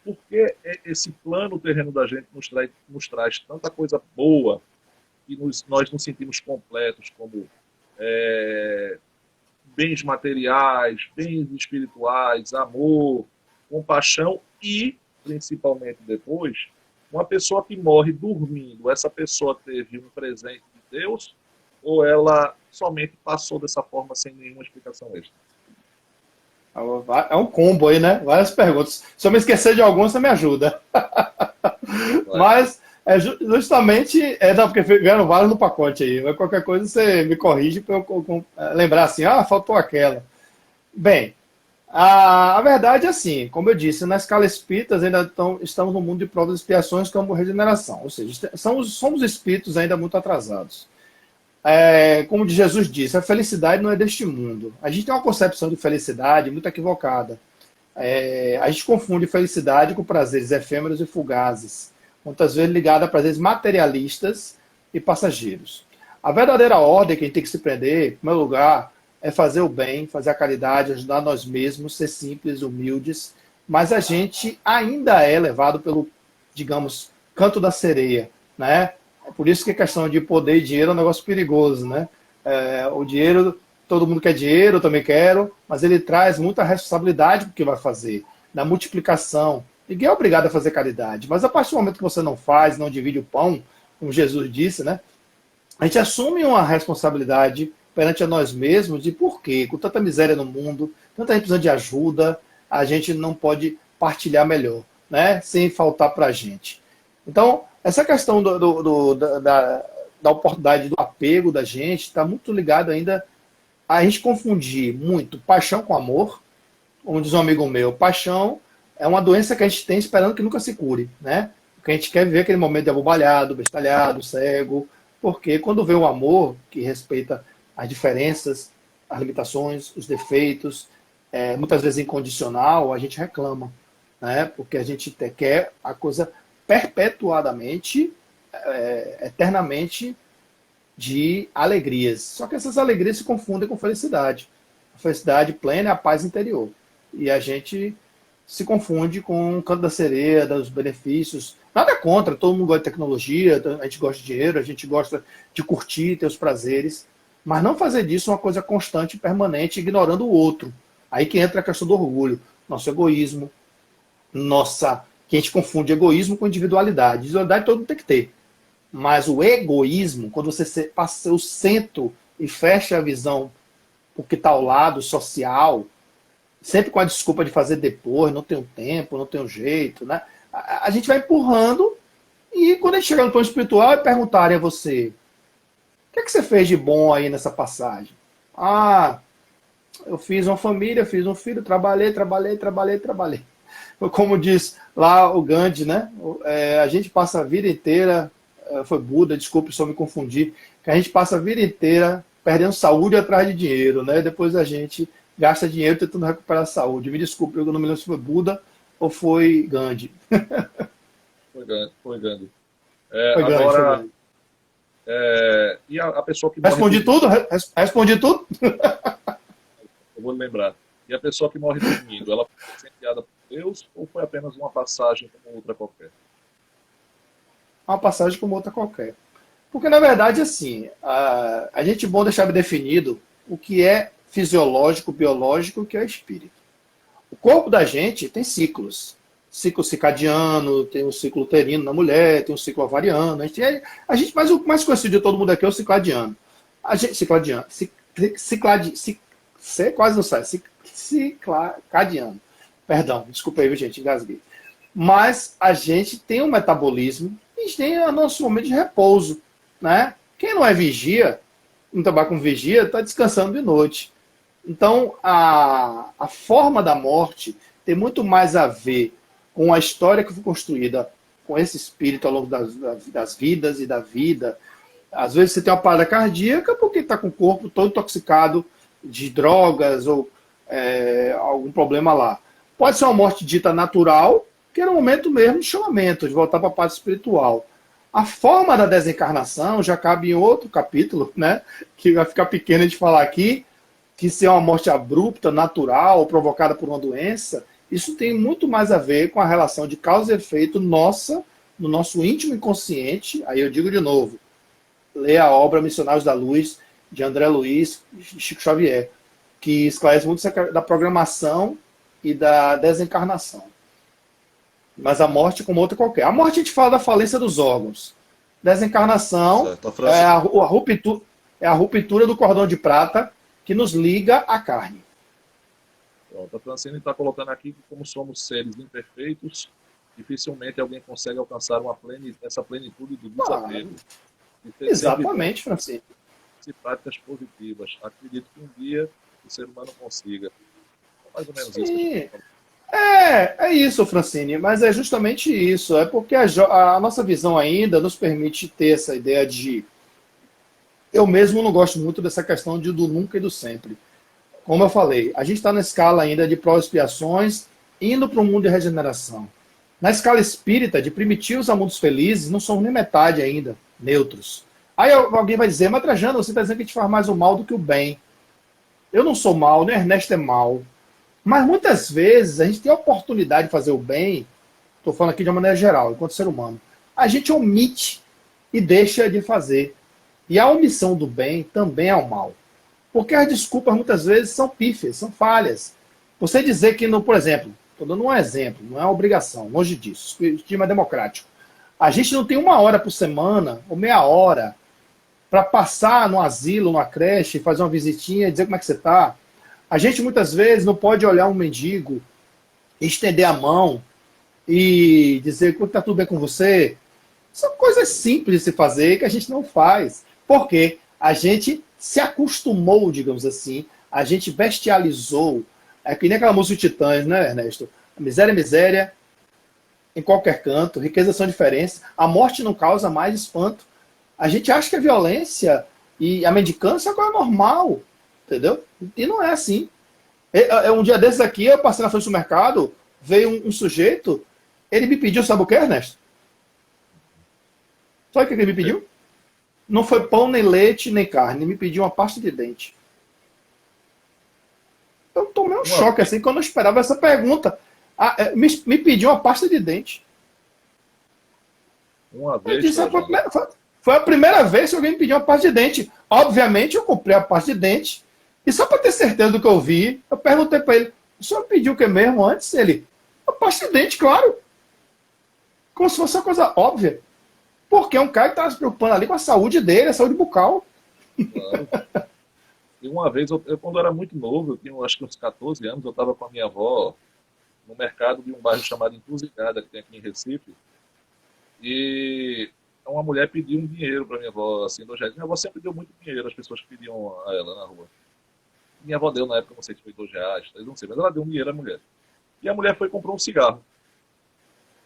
Por que esse plano terreno da gente nos traz tanta coisa boa e nós nos sentimos completos, como bens materiais, bens espirituais, amor, compaixão e, principalmente depois, uma pessoa que morre dormindo, essa pessoa teve um presente de Deus ou ela somente passou dessa forma sem nenhuma explicação extra? É um combo aí, né? Várias perguntas. Se eu me esquecer de algumas, você me ajuda. Mas justamente, não, porque vieram vários no pacote aí. Mas qualquer coisa você me corrige para eu lembrar assim, faltou aquela. Bem, a verdade é assim, como eu disse, na escala espíritas ainda estamos no mundo de provas e expiações como regeneração. Ou seja, somos espíritos ainda muito atrasados. Como Jesus disse, a felicidade não é deste mundo. A gente tem uma concepção de felicidade muito equivocada. A gente confunde felicidade com prazeres efêmeros e fugazes, muitas vezes ligada a prazeres materialistas e passageiros. A verdadeira ordem que a gente tem que se prender, em primeiro lugar, é fazer o bem, fazer a caridade, ajudar nós mesmos, ser simples, humildes, mas a gente ainda é levado pelo, digamos, canto da sereia, né? É por isso que a questão de poder e dinheiro é um negócio perigoso, né? O dinheiro, todo mundo quer dinheiro, eu também quero, mas ele traz muita responsabilidade para o que vai fazer, na multiplicação. Ninguém é obrigado a fazer caridade, mas a partir do momento que você não faz, não divide o pão, como Jesus disse, né? A gente assume uma responsabilidade perante a nós mesmos de por quê, com tanta miséria no mundo, tanta gente precisando de ajuda, a gente não pode partilhar melhor, né? Sem faltar para a gente. Então, essa questão da oportunidade, do apego da gente, está muito ligado ainda a gente confundir muito paixão com amor. Como diz um amigo meu, paixão é uma doença que a gente tem esperando que nunca se cure, né? Porque a gente quer viver aquele momento de abobalhado, bestalhado, cego, porque quando vê o amor, que respeita as diferenças, as limitações, os defeitos, muitas vezes incondicional, a gente reclama, né? Porque a gente quer a coisa perpetuadamente, eternamente, de alegrias. Só que essas alegrias se confundem com felicidade. A felicidade plena é a paz interior. E a gente se confunde com o canto da sereia, dos benefícios. Nada contra, todo mundo gosta de tecnologia, a gente gosta de dinheiro, a gente gosta de curtir, ter os prazeres, mas não fazer disso uma coisa constante e permanente, ignorando o outro. Aí que entra a questão do orgulho, nosso egoísmo, que a gente confunde egoísmo com individualidade. Individualidade todo mundo tem que ter. Mas o egoísmo, quando você passa o centro e fecha a visão porque está ao lado, social, sempre com a desculpa de fazer depois, não tenho tempo, não tenho jeito, né? A gente vai empurrando e quando a gente chegar no plano espiritual e perguntarem a você, o que é que você fez de bom aí nessa passagem? Ah, eu fiz uma família, fiz um filho, trabalhei. Como diz lá o Gandhi, né? A gente passa a vida inteira, foi Buda, desculpe se eu me confundi, que a gente passa a vida inteira perdendo saúde atrás de dinheiro, né? Depois a gente gasta dinheiro tentando recuperar a saúde. Me desculpe, eu não me lembro se foi Buda ou foi Gandhi. Foi Gandhi. Foi Agora, Gandhi. E a pessoa que morre... Respondi tudo? Respondi tudo? Eu vou lembrar. E a pessoa que morre dormindo, ela foi sentenciada por Deus ou foi apenas uma passagem como outra qualquer? Uma passagem como outra qualquer. Porque, na verdade, assim, a gente é bom deixar definido o que é fisiológico, biológico e o que é espírito. O corpo da gente tem ciclos. Ciclo circadiano, tem o ciclo uterino na mulher, tem o ciclo ovariano. Mas o mais conhecido de todo mundo aqui é o cicladiano. Quase não sai. Cicladiano. Perdão, desculpa aí, gente, engasguei. Mas a gente tem um metabolismo e a gente tem o nosso momento de repouso, né? Quem não é vigia, não trabalha com vigia, está descansando de noite. Então, a forma da morte tem muito mais a ver com a história que foi construída com esse espírito ao longo das vidas e da vida. Às vezes você tem uma parada cardíaca porque está com o corpo todo intoxicado de drogas ou algum problema lá. Pode ser uma morte dita natural, que era um momento mesmo de chamamento, de voltar para a parte espiritual. A forma da desencarnação já cabe em outro capítulo, né? Que vai ficar pequeno de falar aqui, que se é uma morte abrupta, natural, ou provocada por uma doença, isso tem muito mais a ver com a relação de causa e efeito nossa, no nosso íntimo inconsciente. Aí eu digo de novo, leia a obra Missionários da Luz, de André Luiz e Chico Xavier, que esclarece muito da programação e da desencarnação. Mas a morte como outra qualquer. A morte a gente fala da falência dos órgãos. Desencarnação é a ruptura do cordão de prata que nos liga à carne. A Francine está colocando aqui que como somos seres imperfeitos, dificilmente alguém consegue alcançar essa plenitude do desapego. Exatamente, Francine. E práticas positivas. Acredito que um dia o ser humano consiga. Mais ou menos isso. É isso, Francine, mas é justamente isso. É porque a nossa visão ainda nos permite ter essa ideia de... Eu mesmo não gosto muito dessa questão do nunca e do sempre. Como eu falei, a gente está na escala ainda de pró expiações, indo para um mundo de regeneração. Na escala espírita, de primitivos a mundos felizes, não somos nem metade ainda, neutros. Aí alguém vai dizer, mas Trajano, você está dizendo que a gente faz mais o mal do que o bem. Eu não sou mal, nem Ernesto é mal. Mas muitas vezes a gente tem a oportunidade de fazer o bem, estou falando aqui de uma maneira geral, enquanto ser humano, a gente omite e deixa de fazer. E a omissão do bem também é o mal. Porque as desculpas muitas vezes são pífias, são falhas. Você dizer que, por exemplo, estou dando um exemplo, não é uma obrigação, longe disso, o esquema democrático. A gente não tem 1 hora por semana, ou meia hora, para passar no asilo, numa creche, fazer uma visitinha, dizer como é que você está. A gente muitas vezes não pode olhar um mendigo, estender a mão e dizer que está tudo bem com você. São coisas simples de se fazer que a gente não faz. Por quê? A gente se acostumou, digamos assim, a gente bestializou. É que nem aquela música do Titãs, né, Ernesto? Miséria é miséria, em qualquer canto, riqueza são diferentes, a morte não causa mais espanto. A gente acha que a violência e a mendicância é coisa normal, entendeu? E não é assim. Um dia desses aqui, eu passei na frente do mercado, veio um sujeito, ele me pediu, sabe o que, Ernesto? Sabe o que ele me pediu? Não foi pão, nem leite, nem carne. Ele me pediu uma pasta de dente. Eu tomei um choque, assim, que eu não esperava essa pergunta. Me pediu uma pasta de dente. Uma vez. Disse, foi a primeira vez que alguém me pediu uma pasta de dente. Obviamente, eu comprei a pasta de dente. E só para ter certeza do que eu vi, eu perguntei para ele: o senhor pediu o que mesmo antes? Ele: a pasta de dente, claro. Como se fosse uma coisa óbvia. Porque é um cara que estava se preocupando ali com a saúde dele, a saúde bucal. Claro. E uma vez, quando eu era muito novo, eu tinha acho que uns 14 anos, eu estava com a minha avó no mercado de um bairro chamado Encruzilhada, que tem aqui em Recife. E uma mulher pediu um dinheiro para minha avó, assim, R$2. Minha avó sempre deu muito dinheiro às pessoas que pediam a ela na rua. Minha avó deu, na época, não sei se foi R$2, não sei, mas ela deu um dinheiro à mulher. E a mulher foi e comprou um cigarro.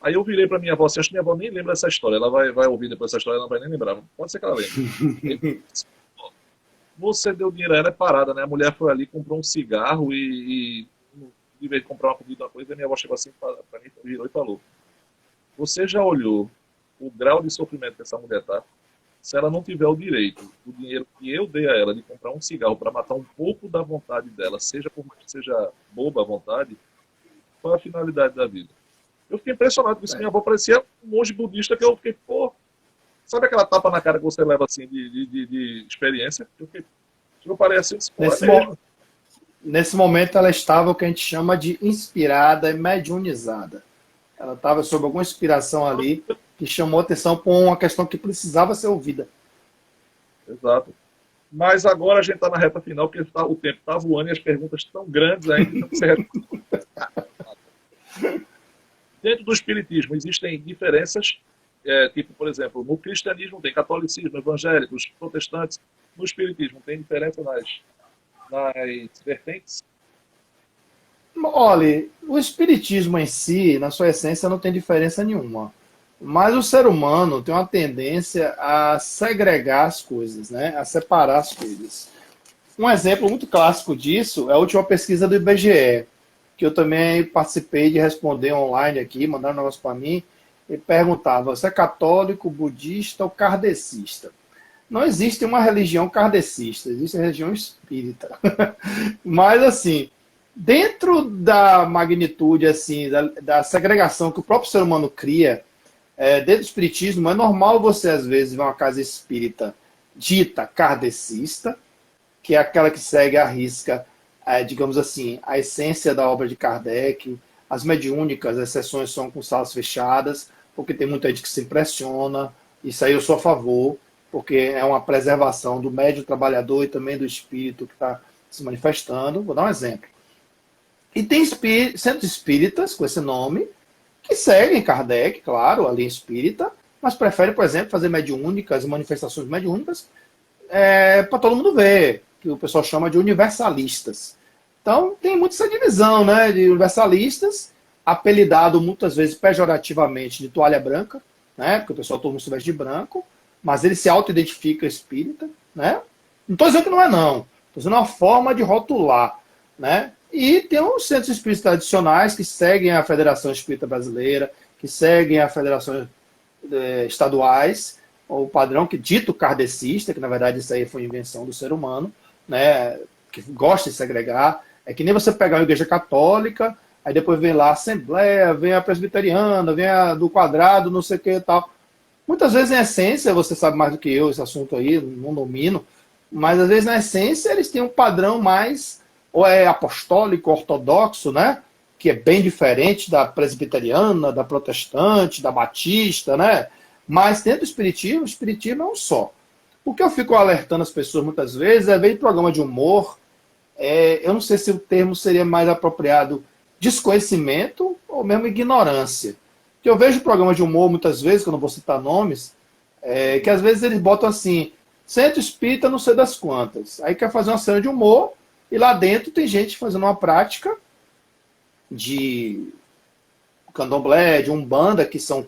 Aí eu virei para minha avó, assim, acho que minha avó nem lembra dessa história, ela vai ouvir depois essa história, ela não vai nem lembrar, pode ser que ela lembre. Você deu dinheiro a ela, é parada, né? A mulher foi ali, comprou um cigarro e de vez de comprar uma comida, uma coisa, a minha avó chegou assim para mim, virou e falou: você já olhou o grau de sofrimento que essa mulher tá? Se ela não tiver o direito, o dinheiro que eu dei a ela de comprar um cigarro para matar um pouco da vontade dela, seja por mais que seja boba a vontade, qual é a finalidade da vida? Eu fiquei impressionado com isso. Minha avó parecia um monge budista que eu fiquei, pô, sabe aquela tapa na cara que você leva assim de experiência? Eu parei assim, nesse momento ela estava o que a gente chama de inspirada e mediunizada. Ela estava sob alguma inspiração ali que chamou atenção para uma questão que precisava ser ouvida. Exato. Mas agora a gente está na reta final, porque o tempo está voando e as perguntas estão grandes ainda. Dentro do espiritismo existem diferenças, tipo, por exemplo, no cristianismo tem catolicismo, evangélicos, protestantes. No espiritismo tem diferença nas vertentes? Olha, o espiritismo em si, na sua essência, não tem diferença nenhuma. Mas o ser humano tem uma tendência a segregar as coisas, né? A separar as coisas. Um exemplo muito clássico disso é a última pesquisa do IBGE, que eu também participei de responder online aqui, mandaram um negócio para mim, e perguntava: você é católico, budista ou kardecista? Não existe uma religião kardecista, existe a religião espírita. Mas, assim, dentro da magnitude, assim, da segregação que o próprio ser humano cria, dentro do espiritismo, é normal você, às vezes, ver uma casa espírita dita kardecista, que é aquela que segue à risca, digamos assim, a essência da obra de Kardec. As mediúnicas, as sessões são com salas fechadas, porque tem muita gente que se impressiona. Isso aí eu sou a favor, porque é uma preservação do médium trabalhador e também do espírito que está se manifestando. Vou dar um exemplo. E tem centros espíritas com esse nome, que seguem Kardec, claro, a linha espírita, mas preferem, por exemplo, fazer mediúnicas, manifestações mediúnicas, para todo mundo ver, que o pessoal chama de universalistas. Então, tem muito essa divisão, né, de universalistas, apelidado muitas vezes pejorativamente de toalha branca, né, porque o pessoal todo mundo se veste de branco, mas ele se auto-identifica espírita, né? Não estou dizendo que não é, não. Estou dizendo uma forma de rotular, né? E tem os centros espíritas tradicionais que seguem a Federação Espírita Brasileira, que seguem a federações estaduais, o padrão que dito kardecista, que na verdade isso aí foi invenção do ser humano, né? Que gosta de segregar. É que nem você pegar uma igreja católica, aí depois vem lá a Assembleia, vem a Presbiteriana, vem a do Quadrado, não sei o que e tal. Muitas vezes, em essência, você sabe mais do que eu esse assunto aí, não domino, mas às vezes, na essência, eles têm um padrão mais, ou é apostólico, ortodoxo, né? Que é bem diferente da presbiteriana, da protestante, da batista, né? Mas dentro do espiritismo, o espiritismo é um só. O que eu fico alertando as pessoas muitas vezes é ver em programa de humor, eu não sei se o termo seria mais apropriado, desconhecimento ou mesmo ignorância. Que eu vejo programa de humor muitas vezes, que eu não vou citar nomes, que às vezes eles botam assim, centro espírita não sei das quantas. Aí quer fazer uma cena de humor e lá dentro tem gente fazendo uma prática de candomblé, de umbanda, que são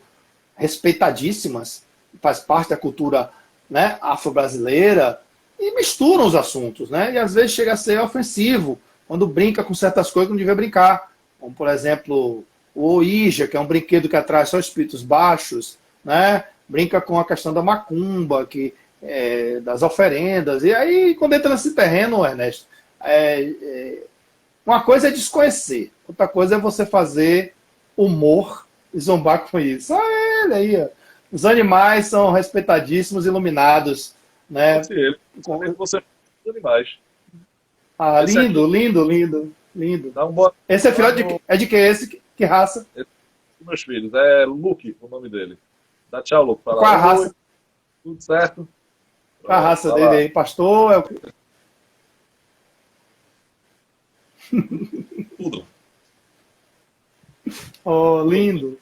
respeitadíssimas, faz parte da cultura, né, afro-brasileira, e misturam os assuntos, né? E às vezes chega a ser ofensivo, quando brinca com certas coisas que não devia brincar. Como, por exemplo, o Ouija, que é um brinquedo que atrai só espíritos baixos, né? Brinca com a questão da macumba, das oferendas. E aí, quando entra nesse terreno, Ernesto, uma coisa é desconhecer, outra coisa é você fazer humor e zombar com isso. Ele aí, ó. Os animais são respeitadíssimos, iluminados, né? Você os animais. Lindo, lindo, lindo, lindo. Dá um boa... Esse é filhote de que esse? Que raça? Meus filhos. É Luke, o nome dele. Dá tchau, Luke. Qual a raça? Tudo certo? Qual a raça dele aí? Pastor? Tudo. Oh, lindo.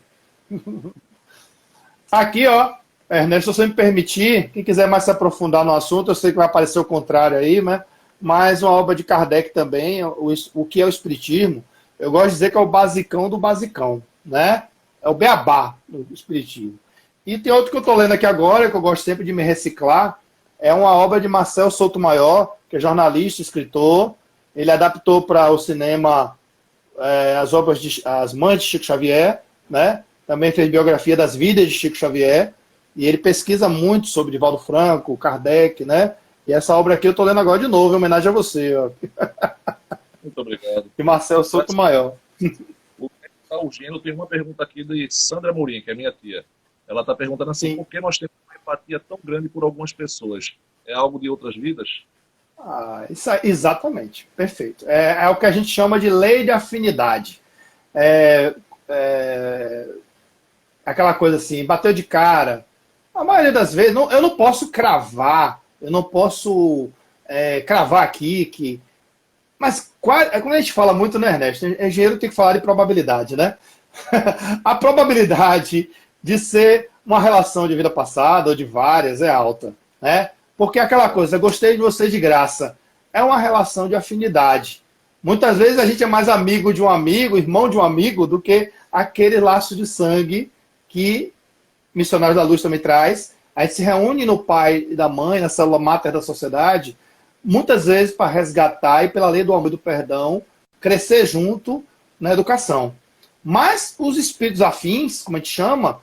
Aqui, ó, Ernesto, se você me permitir, quem quiser mais se aprofundar no assunto, eu sei que vai aparecer o contrário aí, né? Mas uma obra de Kardec também, o que é o Espiritismo, eu gosto de dizer que é o basicão do basicão, né? É o beabá do Espiritismo. E tem outro que eu estou lendo aqui agora, que eu gosto sempre de me reciclar, é uma obra de Marcel Souto-Maior, que é jornalista, escritor. Ele adaptou para o cinema as Mães de Chico Xavier, né? Também fez biografia das vidas de Chico Xavier, e ele pesquisa muito sobre Divaldo Franco, Kardec, né? E essa obra aqui eu estou lendo agora de novo, em homenagem a você. Ó. Muito obrigado. E Marcel Souto-Maior. O Gino tem uma pergunta aqui de Sandra Mourim, que é minha tia. Ela está perguntando assim, por que nós temos uma empatia tão grande por algumas pessoas? É algo de outras vidas? Exatamente, perfeito. É o que a gente chama de lei de afinidade. Aquela coisa assim, bateu de cara. A maioria das vezes, eu não posso cravar, eu não posso cravar aqui que... Mas quando a gente fala muito, né, Ernesto? Engenheiro tem que falar de probabilidade, né? A probabilidade de ser uma relação de vida passada ou de várias é alta, né? Porque aquela coisa, gostei de você de graça, é uma relação de afinidade. Muitas vezes a gente é mais amigo de um amigo, irmão de um amigo, do que aquele laço de sangue que Missionários da Luz também traz. A gente se reúne no pai e da mãe, na célula máter da sociedade, muitas vezes para resgatar e, pela lei do amor e do perdão, crescer junto na educação. Mas os espíritos afins, como a gente chama,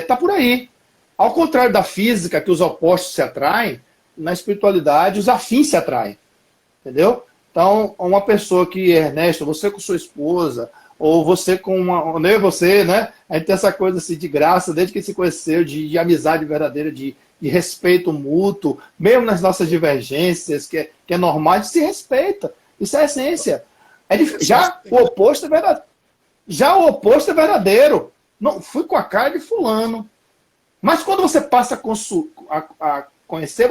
tá por aí. Ao contrário da física, que os opostos se atraem, na espiritualidade os afins se atraem. Entendeu? Então, uma pessoa que, Ernesto, você com sua esposa, ou você com uma... Nem você, né? A gente tem essa coisa assim, de graça, desde que se conheceu, de amizade verdadeira, de respeito mútuo, mesmo nas nossas divergências, que é normal, a gente se respeita. Isso é a essência. Já o oposto é verdadeiro. Já o oposto é verdadeiro. Não, fui com a cara de fulano. Mas quando você passa a conhecer,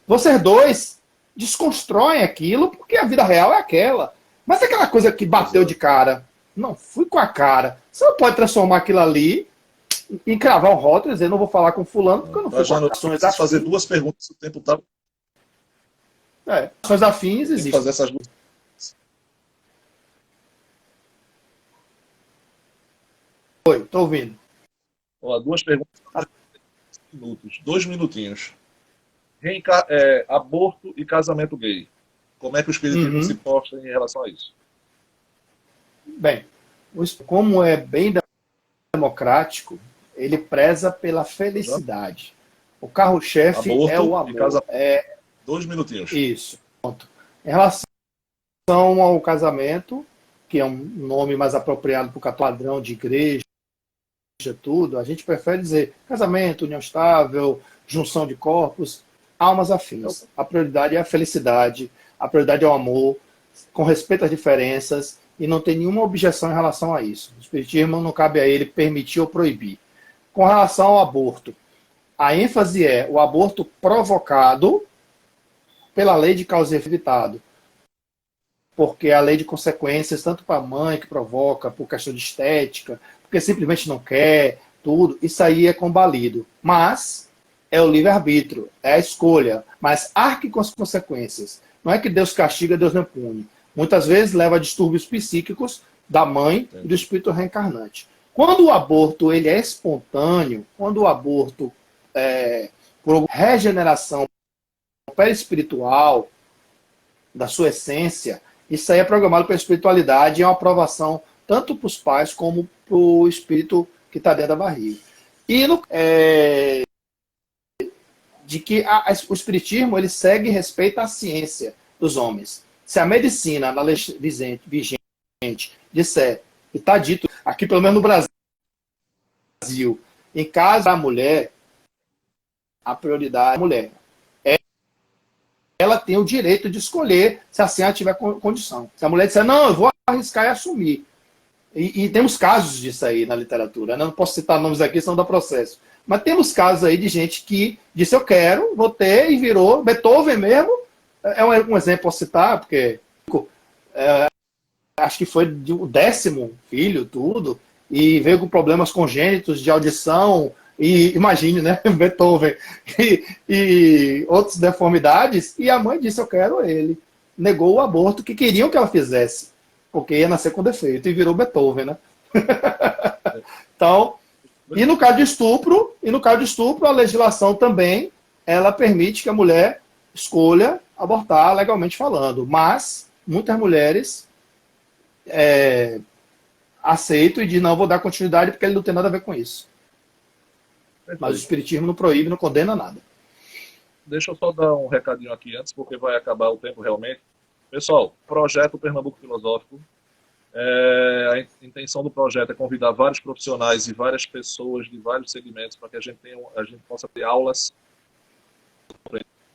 vocês dois desconstroem aquilo, porque a vida real é aquela. Mas aquela coisa que bateu de cara, não, fui com a cara. Você não pode transformar aquilo ali em cravar um rótulo e dizer, não vou falar com fulano, porque eu não fui com ações afins. Fazer duas perguntas, o tempo tá... Ações afins existem. Fazer essas duas. Oi, tô ouvindo. Ó, duas perguntas. 2 minutinhos. Aborto e casamento gay. Como é que o espiritismo se posta em relação a isso? Bem, como é bem democrático, ele preza pela felicidade. O carro-chefe é o amor. 2 minutinhos. Isso. Ponto. Em relação ao casamento, que é um nome mais apropriado para o padrão de igreja, tudo, a gente prefere dizer casamento, união estável, junção de corpos, almas afins. A prioridade é a felicidade, a prioridade é o amor, com respeito às diferenças, e não tem nenhuma objeção em relação a isso. O espiritismo não cabe a ele permitir ou proibir. Com relação ao aborto, A ênfase é o aborto provocado pela lei de causa e efeito evitado. Porque a lei de consequências, tanto para a mãe que provoca, por questão de estética, porque simplesmente não quer, tudo, isso aí é combalido. Mas é o livre-arbítrio, é a escolha. Mas arque com as consequências. Não é que Deus castiga, Deus não pune. Muitas vezes leva a distúrbios psíquicos da mãe e do espírito reencarnante. Quando o aborto ele é espontâneo, quando o aborto por regeneração perispiritual da sua essência, isso aí é programado pela espiritualidade e é uma aprovação tanto para os pais como para o espírito que está dentro da barriga. E de que o espiritismo ele segue e respeita a ciência dos homens. Se a medicina, na lei vigente, disser, e está dito aqui pelo menos no Brasil, em caso da mulher, a prioridade da mulher. Ela tem o direito de escolher se assim ela tiver condição. Se a mulher disser, não, eu vou arriscar e assumir. E temos casos disso aí na literatura. Né? Não posso citar nomes aqui, senão dá processo. Mas temos casos aí de gente que disse, eu quero, vou ter, e virou. Beethoven mesmo, é um exemplo, posso citar, porque acho que foi o 10º filho, tudo, e veio com problemas congênitos de audição, e imagine, né, Beethoven, e outras deformidades, e a mãe disse, eu quero ele. Negou o aborto que queriam que ela fizesse, porque ia nascer com defeito, e virou Beethoven, né? Então, e no caso de estupro, a legislação também, ela permite que a mulher escolha abortar legalmente falando, mas muitas mulheres aceitam e dizem, não, vou dar continuidade porque ele não tem nada a ver com isso. Mas o espiritismo não proíbe, não condena nada. Deixa eu só dar um recadinho aqui antes, porque vai acabar o tempo realmente. Pessoal, projeto Pernambuco Filosófico. A intenção do projeto é convidar vários profissionais e várias pessoas de vários segmentos para que a gente possa ter aulas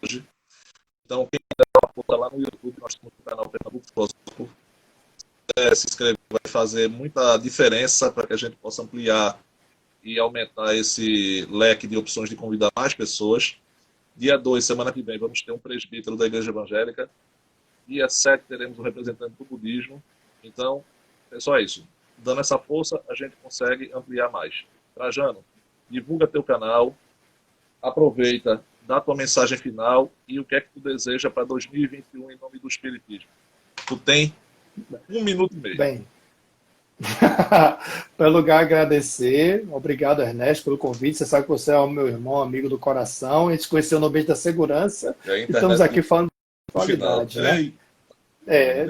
hoje. Então, quem quiser lá no YouTube, nós temos o canal Pernambuco Filosófico. Se inscrever vai fazer muita diferença para que a gente possa ampliar e aumentar esse leque de opções de convidar mais pessoas. Dia 2, semana que vem, vamos ter um presbítero da Igreja Evangélica. Dia 7, teremos um representante do budismo. Então, pessoal, é isso. Dando essa força, a gente consegue ampliar mais. Trajano, divulga teu canal, aproveita, dá tua mensagem final e o que é que tu deseja para 2021 em nome do Espiritismo. Tu tem 1 minuto e meio. Bem, em primeiro lugar, agradecer. Obrigado, Ernesto, pelo convite. Você sabe que você é o meu irmão, amigo do coração. A gente se conheceu no ambiente da segurança. E estamos aqui falando de qualidade. Né?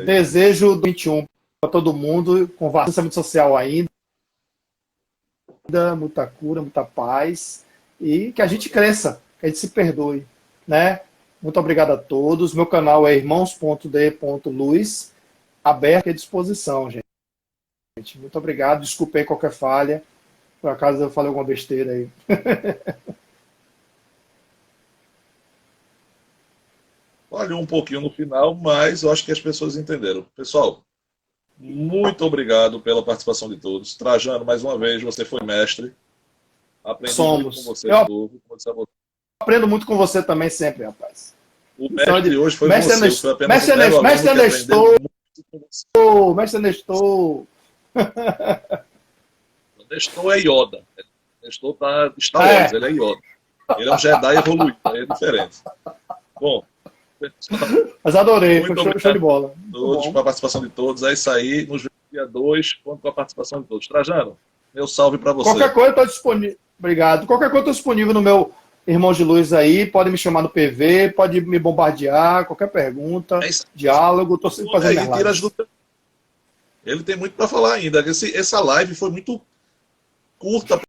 Desejo do 21 para todo mundo, com distanciamento social ainda, muita cura, muita paz, e que a gente cresça, que a gente se perdoe. Né? Muito obrigado a todos. Meu canal é irmãos.d.luz, aberto e à disposição, gente. Muito obrigado, desculpei qualquer falha, por acaso eu falei alguma besteira aí. Falhou um pouquinho no final, mas eu acho que as pessoas entenderam. Pessoal, muito obrigado pela participação de todos. Trajano, mais uma vez, você foi mestre. Aprendi muito com você. Aprendo muito com você também sempre, rapaz. O mestre de hoje foi você. Mestre Nestor. Mestre Nestor. Nestor é Yoda. Nestor tá Star Wars, ele é Yoda. Ele é um Jedi evoluído, aí é diferente. Bom, mas adorei, foi show de bola. Todos, com a participação de todos. É isso aí. Nos vemos dia 2, conto com a participação de todos. Trajano, meu salve para você. Qualquer coisa eu estou disponível. Obrigado. Qualquer coisa eu estou disponível no meu Irmão de Luz aí. Pode me chamar no PV, pode me bombardear. Qualquer pergunta, diálogo. Estou sempre fazendo Ele tem muito para falar ainda. Essa live foi muito curta.